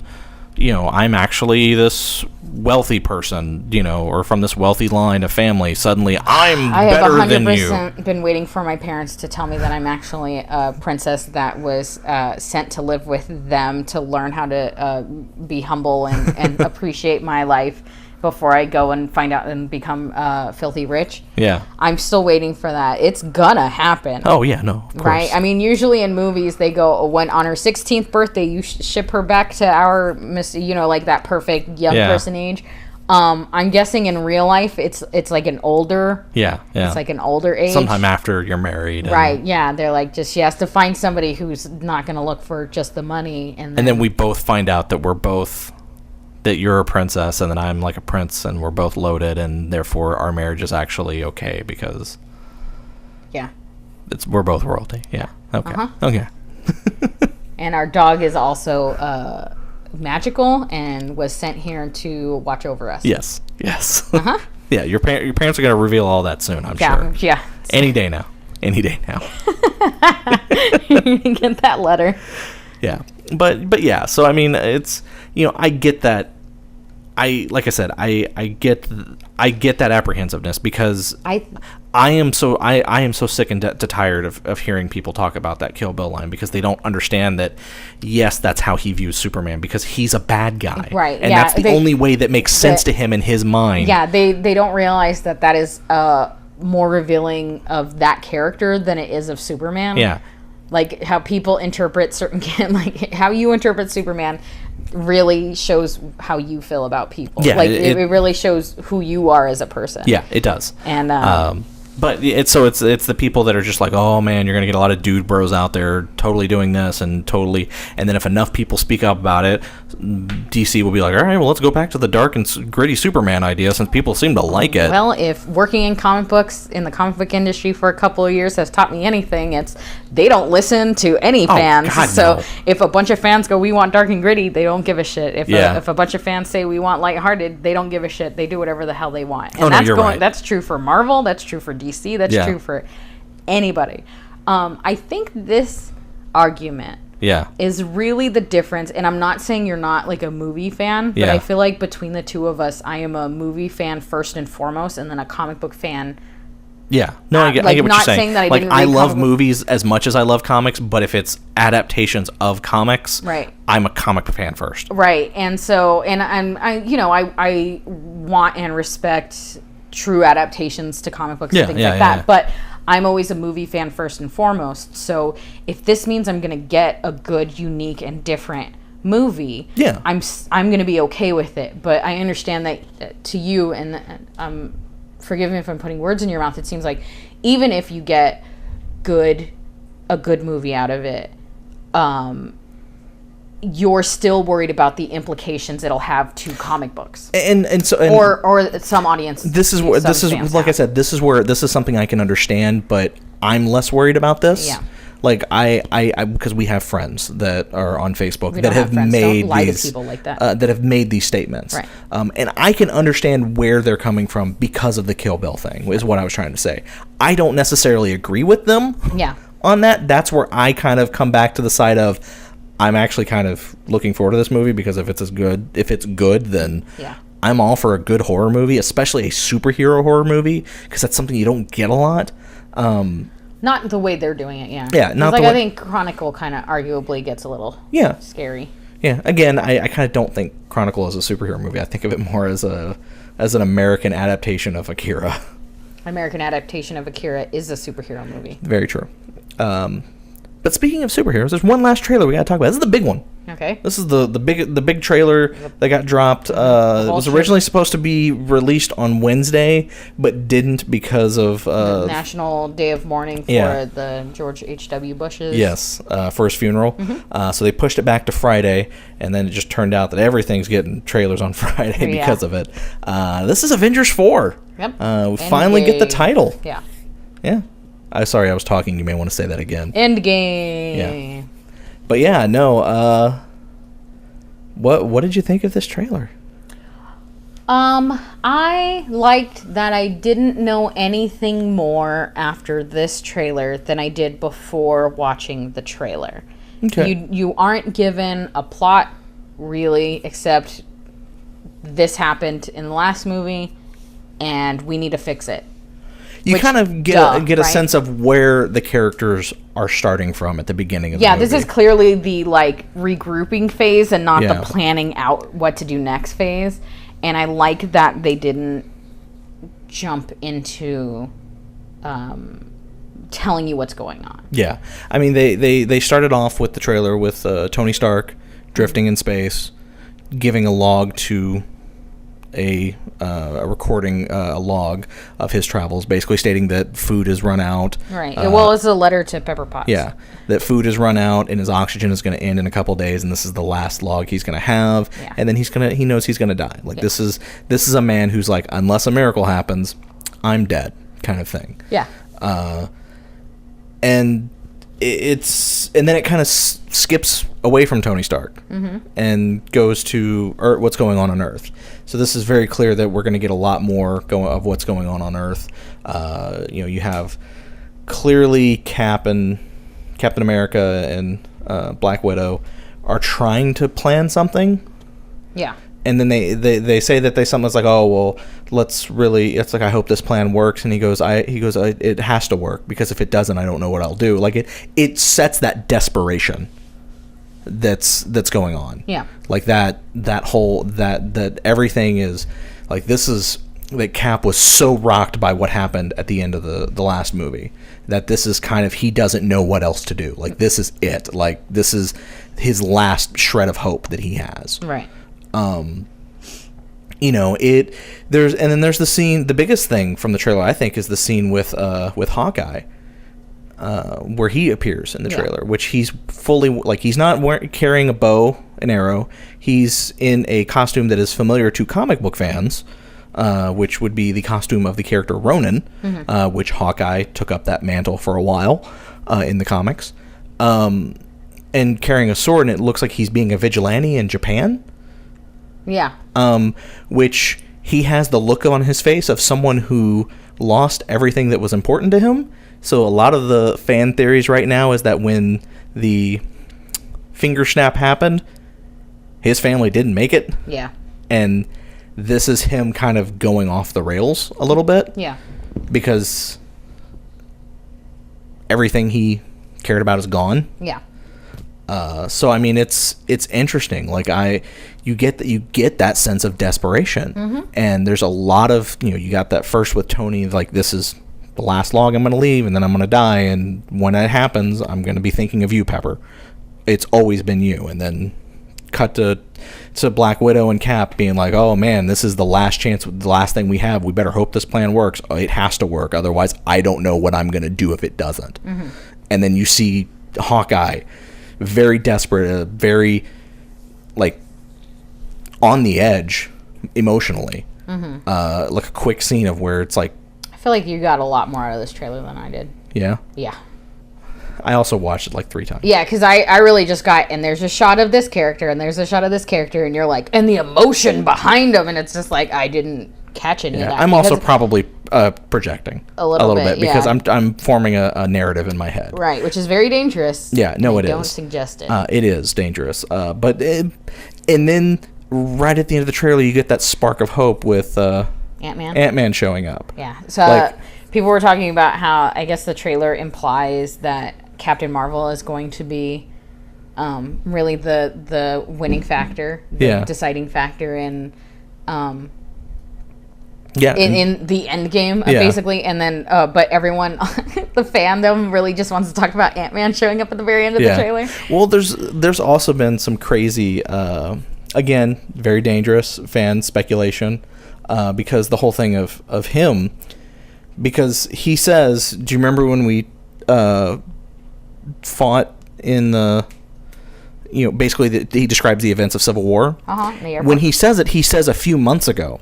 Speaker 1: I'm actually this wealthy person, or from this wealthy line of family. Suddenly I'm better than you.
Speaker 2: I have 100% been waiting for my parents to tell me that I'm actually a princess that was sent to live with them to learn how to be humble and appreciate my life before I go and find out and become filthy rich. Yeah. I'm still waiting for that. It's gonna happen.
Speaker 1: Oh, yeah, no, of course.
Speaker 2: Right? I mean, usually in movies, they go, when on her 16th birthday, you ship her back to our, like that perfect young person age. I'm guessing in real life, it's like an older... Yeah. It's like an older age.
Speaker 1: Sometime after you're married.
Speaker 2: Right, yeah. They're like, she has to find somebody who's not gonna look for just the money.
Speaker 1: And then we both find out that that you're a princess and then I'm like a prince and we're both loaded, and therefore our marriage is actually okay because we're both royalty. Yeah. Okay. Okay.
Speaker 2: And our dog is also magical and was sent here to watch over us.
Speaker 1: Yes. Yeah, your parents are going to reveal all that soon, I'm sure.
Speaker 2: Yeah.
Speaker 1: Any day now.
Speaker 2: Get that letter.
Speaker 1: Yeah. But yeah, so I mean, it's, I get that. Like I said, I get that apprehensiveness because I am so sick and tired of hearing people talk about that Kill Bill line, because they don't understand that, yes, that's how he views Superman, because he's a bad guy. Right. And that's the only way that makes sense to him in his mind.
Speaker 2: Yeah, they don't realize that is more revealing of that character than it is of Superman. Yeah. Like how people interpret like how you interpret Superman really shows how you feel about people. Yeah, like it really shows who you are as a person.
Speaker 1: Yeah, it does.
Speaker 2: And
Speaker 1: But it's the people that are just like, oh man, you're gonna get a lot of dude bros out there totally doing this and then if enough people speak up about it, DC will be like, all right, well, let's go back to the dark and gritty Superman idea since people seem to like it.
Speaker 2: Well, if working in comic books in the comic book industry for a couple of years has taught me anything, it's they don't listen to any fans.
Speaker 1: God,
Speaker 2: so
Speaker 1: no.
Speaker 2: if a bunch of fans go, we want dark and gritty, they don't give a shit. If a bunch of fans say we want lighthearted, they don't give a shit. They do whatever the hell they want. And that's true for Marvel. That's true for DC. That's true for anybody. I think this argument is really the difference, and I'm not saying you're not like a movie fan, but I feel like between the two of us, I am a movie fan first and foremost, and then a comic book fan.
Speaker 1: Yeah, no, I get what you're saying. That I love movies as much as I love comics, but if it's adaptations of comics,
Speaker 2: right,
Speaker 1: I'm a comic book fan first.
Speaker 2: Right, and so, and I want and respect true adaptations to comic books and things like that. But I'm always a movie fan first and foremost. So if this means I'm going to get a good, unique, and different movie, I'm going to be okay with it. But I understand that to you, and forgive me if I'm putting words in your mouth, it seems like even if you get a good movie out of it, you're still worried about the implications it'll have to comic books, and some audience.
Speaker 1: This is like I said, this is something I can understand, but I'm less worried about this. Yeah. Like I because we have friends that are on Facebook that have made these people like that have made these statements, right. And I can understand where they're coming from because of the Kill Bill thing. Is what I was trying to say. I don't necessarily agree with them. Yeah. On that, that's where I kind of come back to the side of I'm actually kind of looking forward to this movie because if it's good, then I'm all for a good horror movie, especially a superhero horror movie, because that's something you don't get a lot.
Speaker 2: Not the way they're doing it,
Speaker 1: Yeah, not
Speaker 2: like I think Chronicle kind of arguably gets a little scary.
Speaker 1: Yeah, again, I kind of don't think Chronicle is a superhero movie. I think of it more as an American adaptation of Akira.
Speaker 2: American adaptation of Akira is a superhero movie.
Speaker 1: Very true. But speaking of superheroes, there's one last trailer we got to talk about. This is the big one.
Speaker 2: Okay.
Speaker 1: This is the big trailer that got dropped. It was originally supposed to be released on Wednesday, but didn't because of
Speaker 2: the National Day of Mourning for the George H.W. Bush's.
Speaker 1: Yes, for his funeral. Mm-hmm. So they pushed it back to Friday, and then it just turned out that everything's getting trailers on Friday because of it. This is Avengers 4. Yep. We finally get the title. Yeah. Yeah. Sorry, I was talking. You may want to say that again.
Speaker 2: Endgame.
Speaker 1: Yeah. But yeah, no. What did you think of this trailer?
Speaker 2: I liked that I didn't know anything more after this trailer than I did before watching the trailer. Okay. You aren't given a plot really, except this happened in the last movie, and we need to fix it.
Speaker 1: You kind of get a sense of where the characters are starting from at the beginning of the movie. Yeah,
Speaker 2: this is clearly the regrouping phase and not the planning out what to do next phase. And I like that they didn't jump into telling you what's going on. Yeah.
Speaker 1: I mean, they started off with the trailer with Tony Stark drifting in space, giving a log to a recording, a log of his travels, basically stating that food has run out.
Speaker 2: Right. Well, it's a letter to Pepper Potts.
Speaker 1: Yeah. That food has run out and his oxygen is going to end in a couple days, and this is the last log he's going to have. Yeah. And then he knows he's going to die. This is a man who's like, unless a miracle happens, I'm dead, kind of thing. Yeah. And then it kind of skips away from Tony Stark and goes to what's going on Earth. So this is very clear that we're going to get a lot more of what's going on Earth. You have clearly Captain America and Black Widow are trying to plan something. Yeah. And then they say that someone's like, oh well, it's like, I hope this plan works, and he goes it has to work, because if it doesn't, I don't know what I'll do. Like it sets that desperation that's going on. Yeah. Like that everything is like, this is that Cap was so rocked by what happened at the end of the last movie that this is kind of, he doesn't know what else to do. Like this is it. Like this is his last shred of hope that he has. Right. there's the scene. The biggest thing from the trailer, I think, is the scene with Hawkeye, where he appears in the trailer, which he's fully, like, he's not carrying a bow and arrow. He's in a costume that is familiar to comic book fans, which would be the costume of the character Ronin, which Hawkeye took up that mantle for a while in the comics, and carrying a sword, and it looks like he's being a vigilante in Japan.
Speaker 2: Yeah.
Speaker 1: Which he has the look on his face of someone who lost everything that was important to him. So a lot of the fan theories right now is that when the finger snap happened, his family didn't make it.
Speaker 2: Yeah.
Speaker 1: And this is him kind of going off the rails a little bit.
Speaker 2: Yeah.
Speaker 1: Because everything he cared about is gone.
Speaker 2: Yeah.
Speaker 1: So I mean, it's interesting. Like you get that sense of desperation, and there's a lot of you got that first with Tony, like, this is the last log I'm going to leave, and then I'm going to die, and when that happens, I'm going to be thinking of you, Pepper. It's always been you. And then cut to Black Widow and Cap being like, oh man, this is the last chance, the last thing we have. We better hope this plan works. It has to work, otherwise I don't know what I'm going to do if it doesn't. And then you see Hawkeye, very desperate, very, like, on the edge emotionally. Like a quick scene of where it's like,
Speaker 2: I feel like you got a lot more out of this trailer than I did.
Speaker 1: Yeah. I also watched it like 3 times.
Speaker 2: Yeah, because I really just got, and there's a shot of this character, and there's a shot of this character, and you're like, and the emotion behind them, and it's just like, I didn't catch any of that.
Speaker 1: I'm also probably projecting
Speaker 2: a little bit
Speaker 1: because I'm forming a narrative in my head.
Speaker 2: Right, which is very dangerous.
Speaker 1: Yeah, no, it is.
Speaker 2: Don't suggest it.
Speaker 1: It is dangerous. And then right at the end of the trailer, you get that spark of hope with Ant-Man showing up.
Speaker 2: Yeah. So people were talking about how, I guess the trailer implies that Captain Marvel is going to be really the winning factor, the deciding factor in the end game, basically. And then but everyone, the fandom really just wants to talk about Ant-Man showing up at the very end of the trailer.
Speaker 1: Well, there's also been some crazy, again, very dangerous fan speculation, because the whole thing of him, because he says, do you remember when we fought in the, basically he describes the events of Civil War. When he says it, he says a few months ago.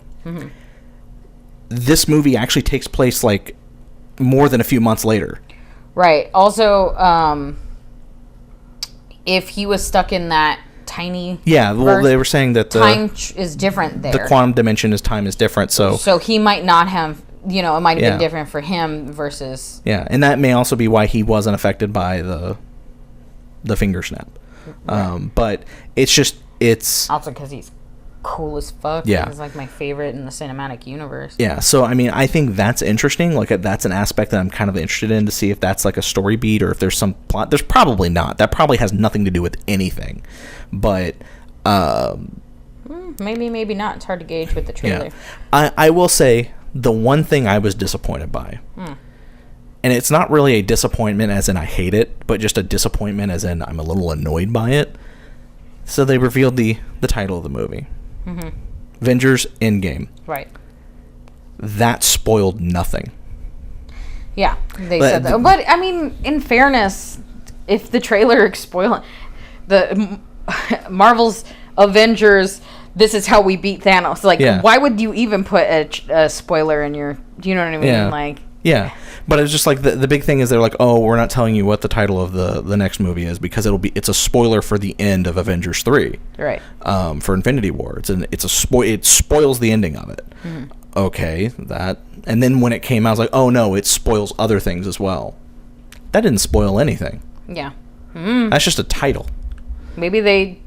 Speaker 1: This movie actually takes place like more than a few months later. Right.
Speaker 2: Also, if he was stuck in that tiny
Speaker 1: well, they were saying that the
Speaker 2: time is different there.
Speaker 1: The quantum dimension time is different, so
Speaker 2: he might not have, it might have been different for him versus...
Speaker 1: Yeah, and that may also be why he wasn't affected by the finger snap. Right. But it's...
Speaker 2: Also because he's cool as fuck.
Speaker 1: Yeah.
Speaker 2: He's like my favorite in the cinematic universe.
Speaker 1: Yeah, so I mean, I think that's interesting. Like, that's an aspect that I'm kind of interested in, to see if that's like a story beat or if there's some plot. There's probably not. That probably has nothing to do with anything. But...
Speaker 2: maybe not. It's hard to gauge with the trailer.
Speaker 1: Yeah. I will say... The one thing I was disappointed by, and it's not really a disappointment as in I hate it, but just a disappointment as in I'm a little annoyed by it. So they revealed the title of the movie. Avengers Endgame.
Speaker 2: Right.
Speaker 1: That spoiled nothing.
Speaker 2: Yeah, they said that. But, I mean, in fairness, if the trailer spoiled the Marvel's Avengers... This is how we beat Thanos. Like, why would you even put a spoiler in your... Do you know what I mean?
Speaker 1: Yeah.
Speaker 2: Like...
Speaker 1: Yeah. But it's just like the big thing is they're like, oh, we're not telling you what the title of the next movie is because it's a spoiler for the end of Avengers 3.
Speaker 2: Right.
Speaker 1: For Infinity War. It spoils the ending of it. Okay, that. And then when it came out, I was like, oh no, it spoils other things as well. That didn't spoil anything.
Speaker 2: Yeah.
Speaker 1: That's just a title.
Speaker 2: Maybe they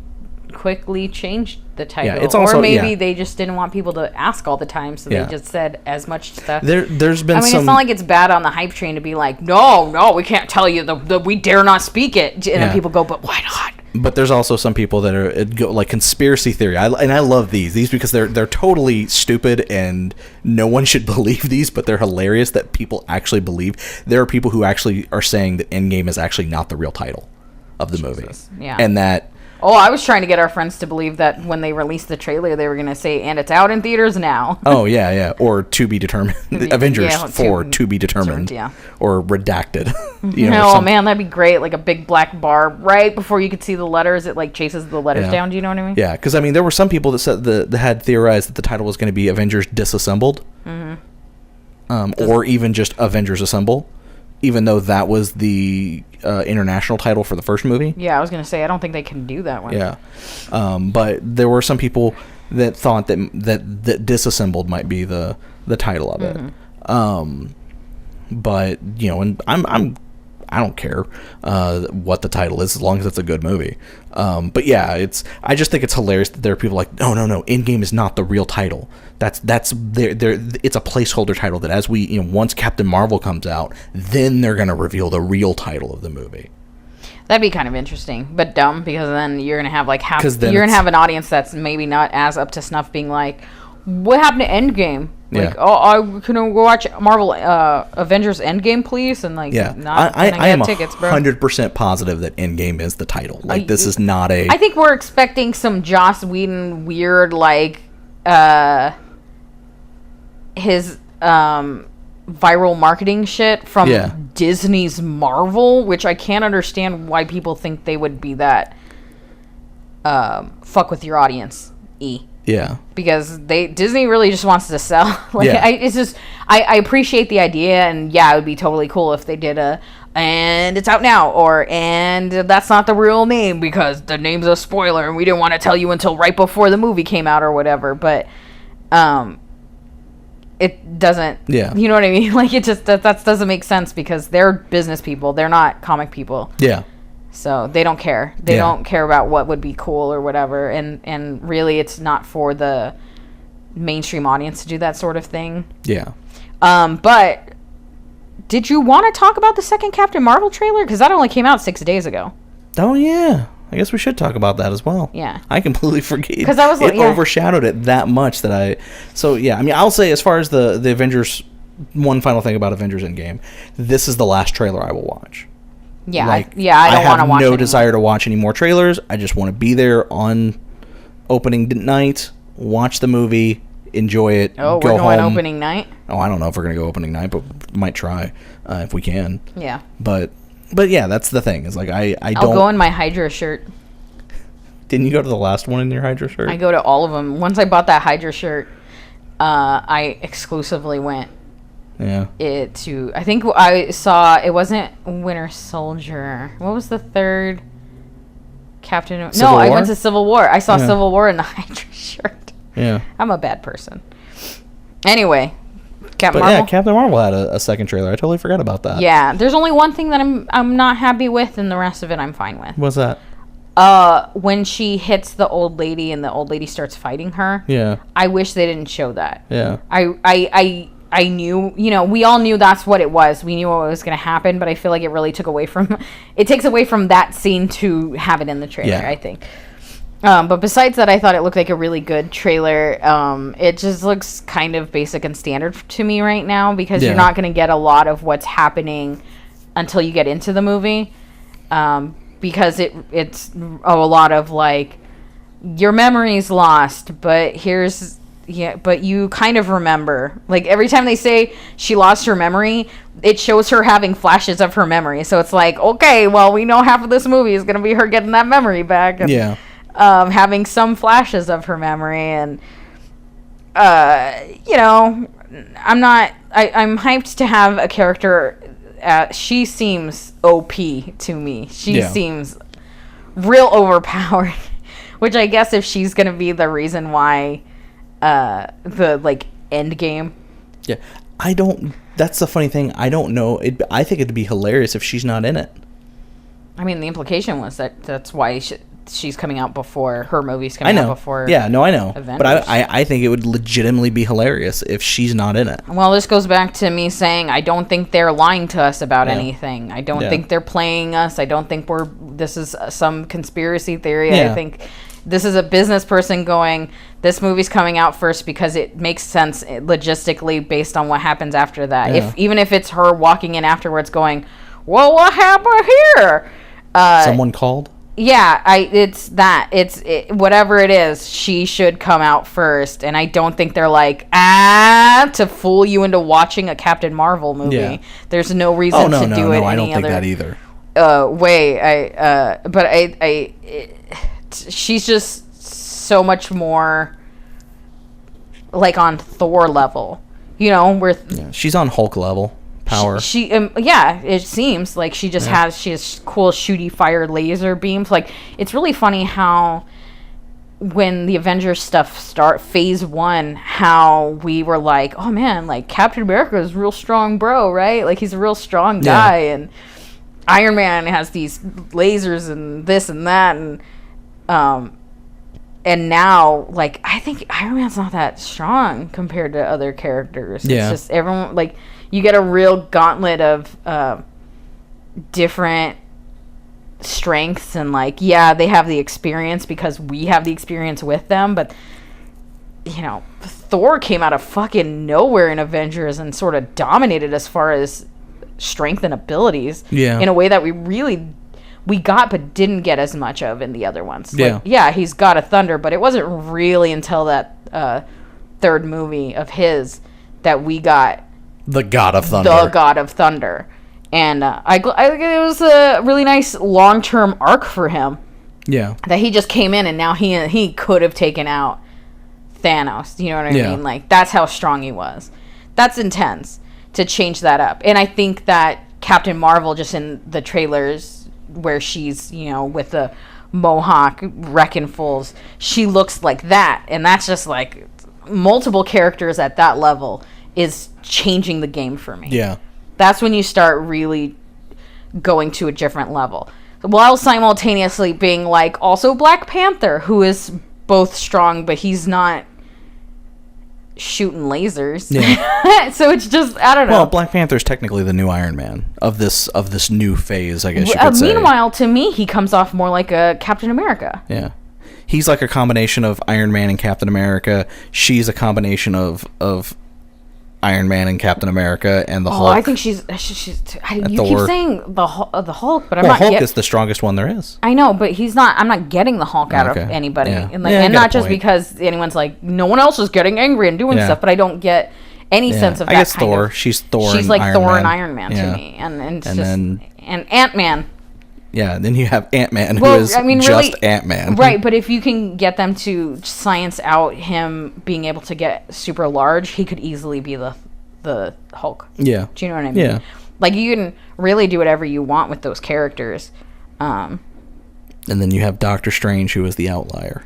Speaker 2: quickly changed the title,
Speaker 1: it's also,
Speaker 2: or maybe they just didn't want people to ask all the time, so they just said as much stuff.
Speaker 1: There's been
Speaker 2: it's not like it's bad on the hype train to be like, no, we can't tell you, we dare not speak it, and then people go, but why not?
Speaker 1: But there's also some people that are like conspiracy theory, and I love these because they're totally stupid and no one should believe these, but they're hilarious that people actually believe. There are people who actually are saying that Endgame is actually not the real title of the movie, and that
Speaker 2: Oh, I was trying to get our friends to believe that when they released the trailer, they were going to say, and it's out in theaters now.
Speaker 1: Oh, yeah. Or to be determined. Avengers 4, to be determined.
Speaker 2: Yeah.
Speaker 1: Or redacted.
Speaker 2: Oh, man, that'd be great. Like a big black bar right before you could see the letters. It, like, chases the letters down. Do you know what I mean?
Speaker 1: Yeah, because, I mean, there were some people that said that had theorized that the title was going to be Avengers Disassembled. Or even just Avengers Assemble. Even though that was the international title for the first movie.
Speaker 2: Yeah, I was going to say, I don't think they can do that one.
Speaker 1: Yeah. But there were some people that thought that Disassembled might be the title of it. But, and I don't care what the title is as long as it's a good movie. But yeah, I just think it's hilarious that there are people like, no, Endgame is not the real title. That's it's a placeholder title that as we, once Captain Marvel comes out, then they're going to reveal the real title of the movie.
Speaker 2: That'd be kind of interesting, but dumb, because then you're going to have like you're going to have an audience that's maybe not as up to snuff being like, what happened to Endgame? Like, I can go watch Marvel Avengers Endgame, please, and like,
Speaker 1: I am
Speaker 2: tickets, bro.
Speaker 1: 100% positive that Endgame is the title. Like, this is not a.
Speaker 2: I think we're expecting some Joss Whedon weird like his viral marketing shit from Disney's Marvel, which I can't understand why people think they would be that fuck with your audience.
Speaker 1: Yeah.
Speaker 2: Because Disney really just wants to sell. I appreciate the idea, and it would be totally cool if they did and it's out now, and that's not the real name because the name's a spoiler and we didn't want to tell you until right before the movie came out or whatever. But it doesn't. Yeah. You know what I mean? Like, it just that doesn't make sense because they're business people. They're not comic people.
Speaker 1: Yeah.
Speaker 2: So they don't care. They don't care about what would be cool or whatever. And really, it's not for the mainstream audience to do that sort of thing.
Speaker 1: Yeah.
Speaker 2: But did you want to talk about the second Captain Marvel trailer? Because that only came out 6 days ago.
Speaker 1: Oh, yeah. I guess we should talk about that as well.
Speaker 2: Yeah.
Speaker 1: I completely forget.
Speaker 2: Because I was
Speaker 1: it overshadowed it that much that I... So, yeah. I mean, I'll say as far as the Avengers... One final thing about Avengers Endgame. This is the last trailer I will watch.
Speaker 2: Yeah, I don't want to watch
Speaker 1: I have no desire to watch any more trailers. I just want to be there on opening night, watch the movie, enjoy it,
Speaker 2: go
Speaker 1: go
Speaker 2: going
Speaker 1: home.
Speaker 2: Opening night?
Speaker 1: Oh, I don't know if we're going to go opening night, but might try if we can.
Speaker 2: Yeah.
Speaker 1: But yeah, that's the thing. Is like I'll
Speaker 2: go in my Hydra shirt.
Speaker 1: Didn't you go to the last one in your Hydra shirt?
Speaker 2: I go to all of them. Once I bought that Hydra shirt, I exclusively went
Speaker 1: Yeah.
Speaker 2: I think I saw, it wasn't Winter Soldier. What was the third Captain? I went to Civil War. I saw Civil War in the Hydra shirt.
Speaker 1: Yeah.
Speaker 2: I'm a bad person. Anyway, Captain Marvel.
Speaker 1: Yeah, Captain Marvel had a second trailer. I totally forgot about that.
Speaker 2: Yeah, there's only one thing that I'm not happy with, and the rest of it I'm fine with.
Speaker 1: What's that?
Speaker 2: When she hits the old lady and the old lady starts fighting her.
Speaker 1: Yeah.
Speaker 2: I wish they didn't show that.
Speaker 1: Yeah.
Speaker 2: I knew, we all knew that's what it was. We knew what was going to happen, but I feel like it really takes away from that scene to have it in the trailer, I think. But besides that, I thought it looked like a really good trailer. It just looks kind of basic and standard to me right now because you're not going to get a lot of what's happening until you get into the movie. Because it's a lot of like, your memory's lost, but but you kind of remember. Like, every time they say she lost her memory, it shows her having flashes of her memory. So it's like, okay, well, we know half of this movie is going to be her getting that memory back. And, having some flashes of her memory. And, I'm hyped to have a character. She seems OP to me. She seems real overpowered. Which I guess if she's going to be the reason why... the like end game.
Speaker 1: Yeah, that's the funny thing. I don't know. I think it'd be hilarious if she's not in it.
Speaker 2: I mean, the implication was that's why she's coming out before her movie's coming out before.
Speaker 1: Yeah, no, I know.
Speaker 2: Avengers.
Speaker 1: But I think it would legitimately be hilarious if she's not in it.
Speaker 2: Well, this goes back to me saying I don't think they're lying to us about anything. I don't think they're playing us. I don't think this is some conspiracy theory. I think this is a business person going, this movie's coming out first because it makes sense logistically based on what happens after that. Even if it's her walking in afterwards going, well, what happened here?
Speaker 1: Someone called?
Speaker 2: whatever it is, she should come out first, and I don't think they're like to fool you into watching a Captain Marvel movie.
Speaker 1: Yeah.
Speaker 2: There's no reason to do it.
Speaker 1: I don't think that either.
Speaker 2: She's just so much more like on Thor level, where
Speaker 1: she's on Hulk level power.
Speaker 2: It seems like she just has cool shooty fire laser beams. Like, it's really funny how when the Avengers stuff phase 1, how we were like, oh man, like Captain America is real strong bro, right? Like, he's a real strong guy, and Iron Man has these lasers and this and that, and now, like, I think Iron Man's not that strong compared to other characters.
Speaker 1: Yeah.
Speaker 2: It's just everyone, like, you get a real gauntlet of different strengths, and, like, they have the experience because we have the experience with them, but, Thor came out of fucking nowhere in Avengers and sort of dominated as far as strength and abilities in a way that we got but didn't get as much of in the other ones. He's God of Thunder, but it wasn't really until that third movie of his that we got
Speaker 1: the God of Thunder.
Speaker 2: And I think it was a really nice long-term arc for him.
Speaker 1: Yeah.
Speaker 2: That he just came in and now he could have taken out Thanos. You know what I mean? Like, that's how strong he was. That's intense to change that up. And I think that Captain Marvel, just in the trailers where she's, with the mohawk wrecking fools, she looks like that. And that's just like multiple characters at that level is changing the game for me.
Speaker 1: Yeah.
Speaker 2: That's when you start really going to a different level. While simultaneously being like also Black Panther, who is both strong, but he's not shooting lasers. Yeah. So it's just, I don't know.
Speaker 1: Well, Black Panther's technically the new Iron Man of this new phase, I guess you could say.
Speaker 2: Meanwhile, to me, he comes off more like a Captain America.
Speaker 1: Yeah. He's like a combination of Iron Man and Captain America. She's a combination of Iron Man and Captain America and the Hulk.
Speaker 2: I think she's you keep saying the Hulk, but I'm not.
Speaker 1: Hulk is the strongest one there is.
Speaker 2: I know, but he's not. I'm not getting the Hulk out of anybody, and not just because anyone's like, no one else is getting angry and doing stuff. But I don't get any sense of that. I guess
Speaker 1: Thor. She's Thor.
Speaker 2: She's like Thor and Iron Man to me, and Ant-Man.
Speaker 1: Yeah, and then you have Ant-Man, who is just Ant-Man.
Speaker 2: Right, but if you can get them to science out him being able to get super large, he could easily be the Hulk.
Speaker 1: Yeah.
Speaker 2: Do you know what I mean? Yeah. Like, you can really do whatever you want with those characters.
Speaker 1: And then you have Doctor Strange, who is the outlier.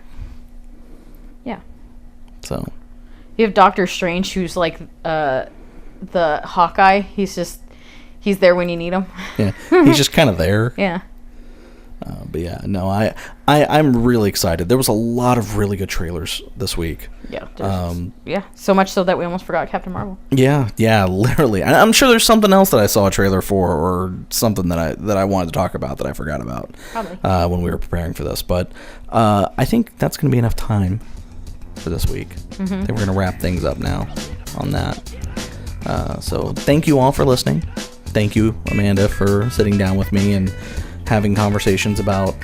Speaker 2: Yeah.
Speaker 1: So.
Speaker 2: You have Doctor Strange, who's like the Hawkeye. He's there when you need him. Yeah.
Speaker 1: He's just kind of there.
Speaker 2: Yeah.
Speaker 1: But yeah, no, I'm really excited. There was a lot of really good trailers this week.
Speaker 2: Yeah. So much so that we almost forgot Captain Marvel.
Speaker 1: Yeah, literally. I'm sure there's something else that I saw a trailer for, or something that I wanted to talk about that I forgot about.
Speaker 2: Probably.
Speaker 1: When we were preparing for this. But I think that's going to be enough time for this week. I think we're going to wrap things up now on that. So thank you all for listening. Thank you, Amanda, for sitting down with me and having conversations about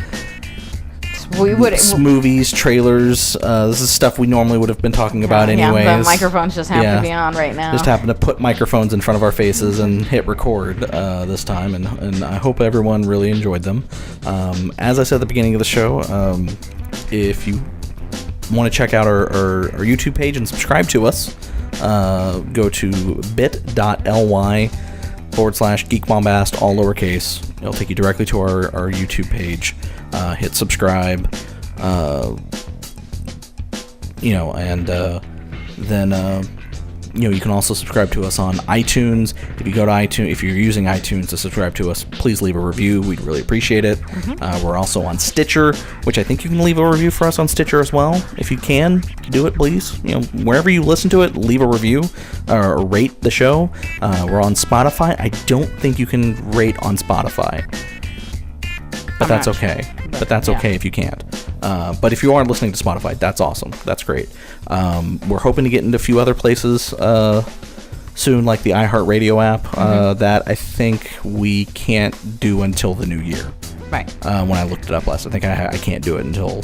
Speaker 1: movies, trailers. This is stuff we normally would have been talking about anyways.
Speaker 2: Yeah, the microphones just happen to be on right now.
Speaker 1: Just happen to put microphones in front of our faces and hit record this time, and I hope everyone really enjoyed them. As I said at the beginning of the show, if you want to check out our YouTube page and subscribe to us, go to bit.ly/Geek Bombast, all lowercase. It'll take you directly to our YouTube page. Hit subscribe, and then you can also subscribe to us on iTunes. If you go to iTunes, if you're using iTunes to subscribe to us, please leave a review. We'd really appreciate it. We're also on Stitcher, which I think you can leave a review for us on Stitcher as well. If you can, do it, please. Wherever you listen to it, leave a review or rate the show. We're on Spotify. I don't think you can rate on Spotify, but that's okay. But that's okay if you can't. But if you are listening to Spotify, that's awesome. That's great. We're hoping to get into a few other places soon, like the iHeartRadio app, that I think we can't do until the new year.
Speaker 2: Right.
Speaker 1: When I looked it up last, I think I can't do it until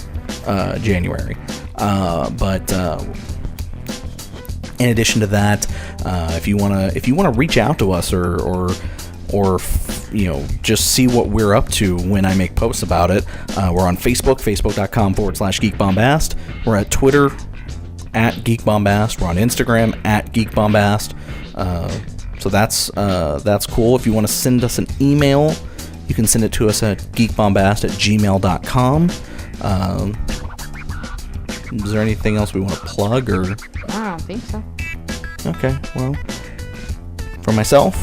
Speaker 1: January. But in addition to that, if you wanna reach out to us or just see what we're up to when I make posts about it, we're on Facebook, facebook.com/Geek Bombast. We're at Twitter at Geek Bombast. We're on Instagram at Geek Bombast. So that's cool. If you want to send us an email, you can send it to us at geekbombast@gmail.com. Is there anything else we want to plug, or?
Speaker 2: I don't think so.
Speaker 1: Okay, well, for myself,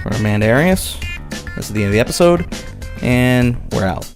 Speaker 1: for Amanda Arias, this is the end of the episode, and we're out.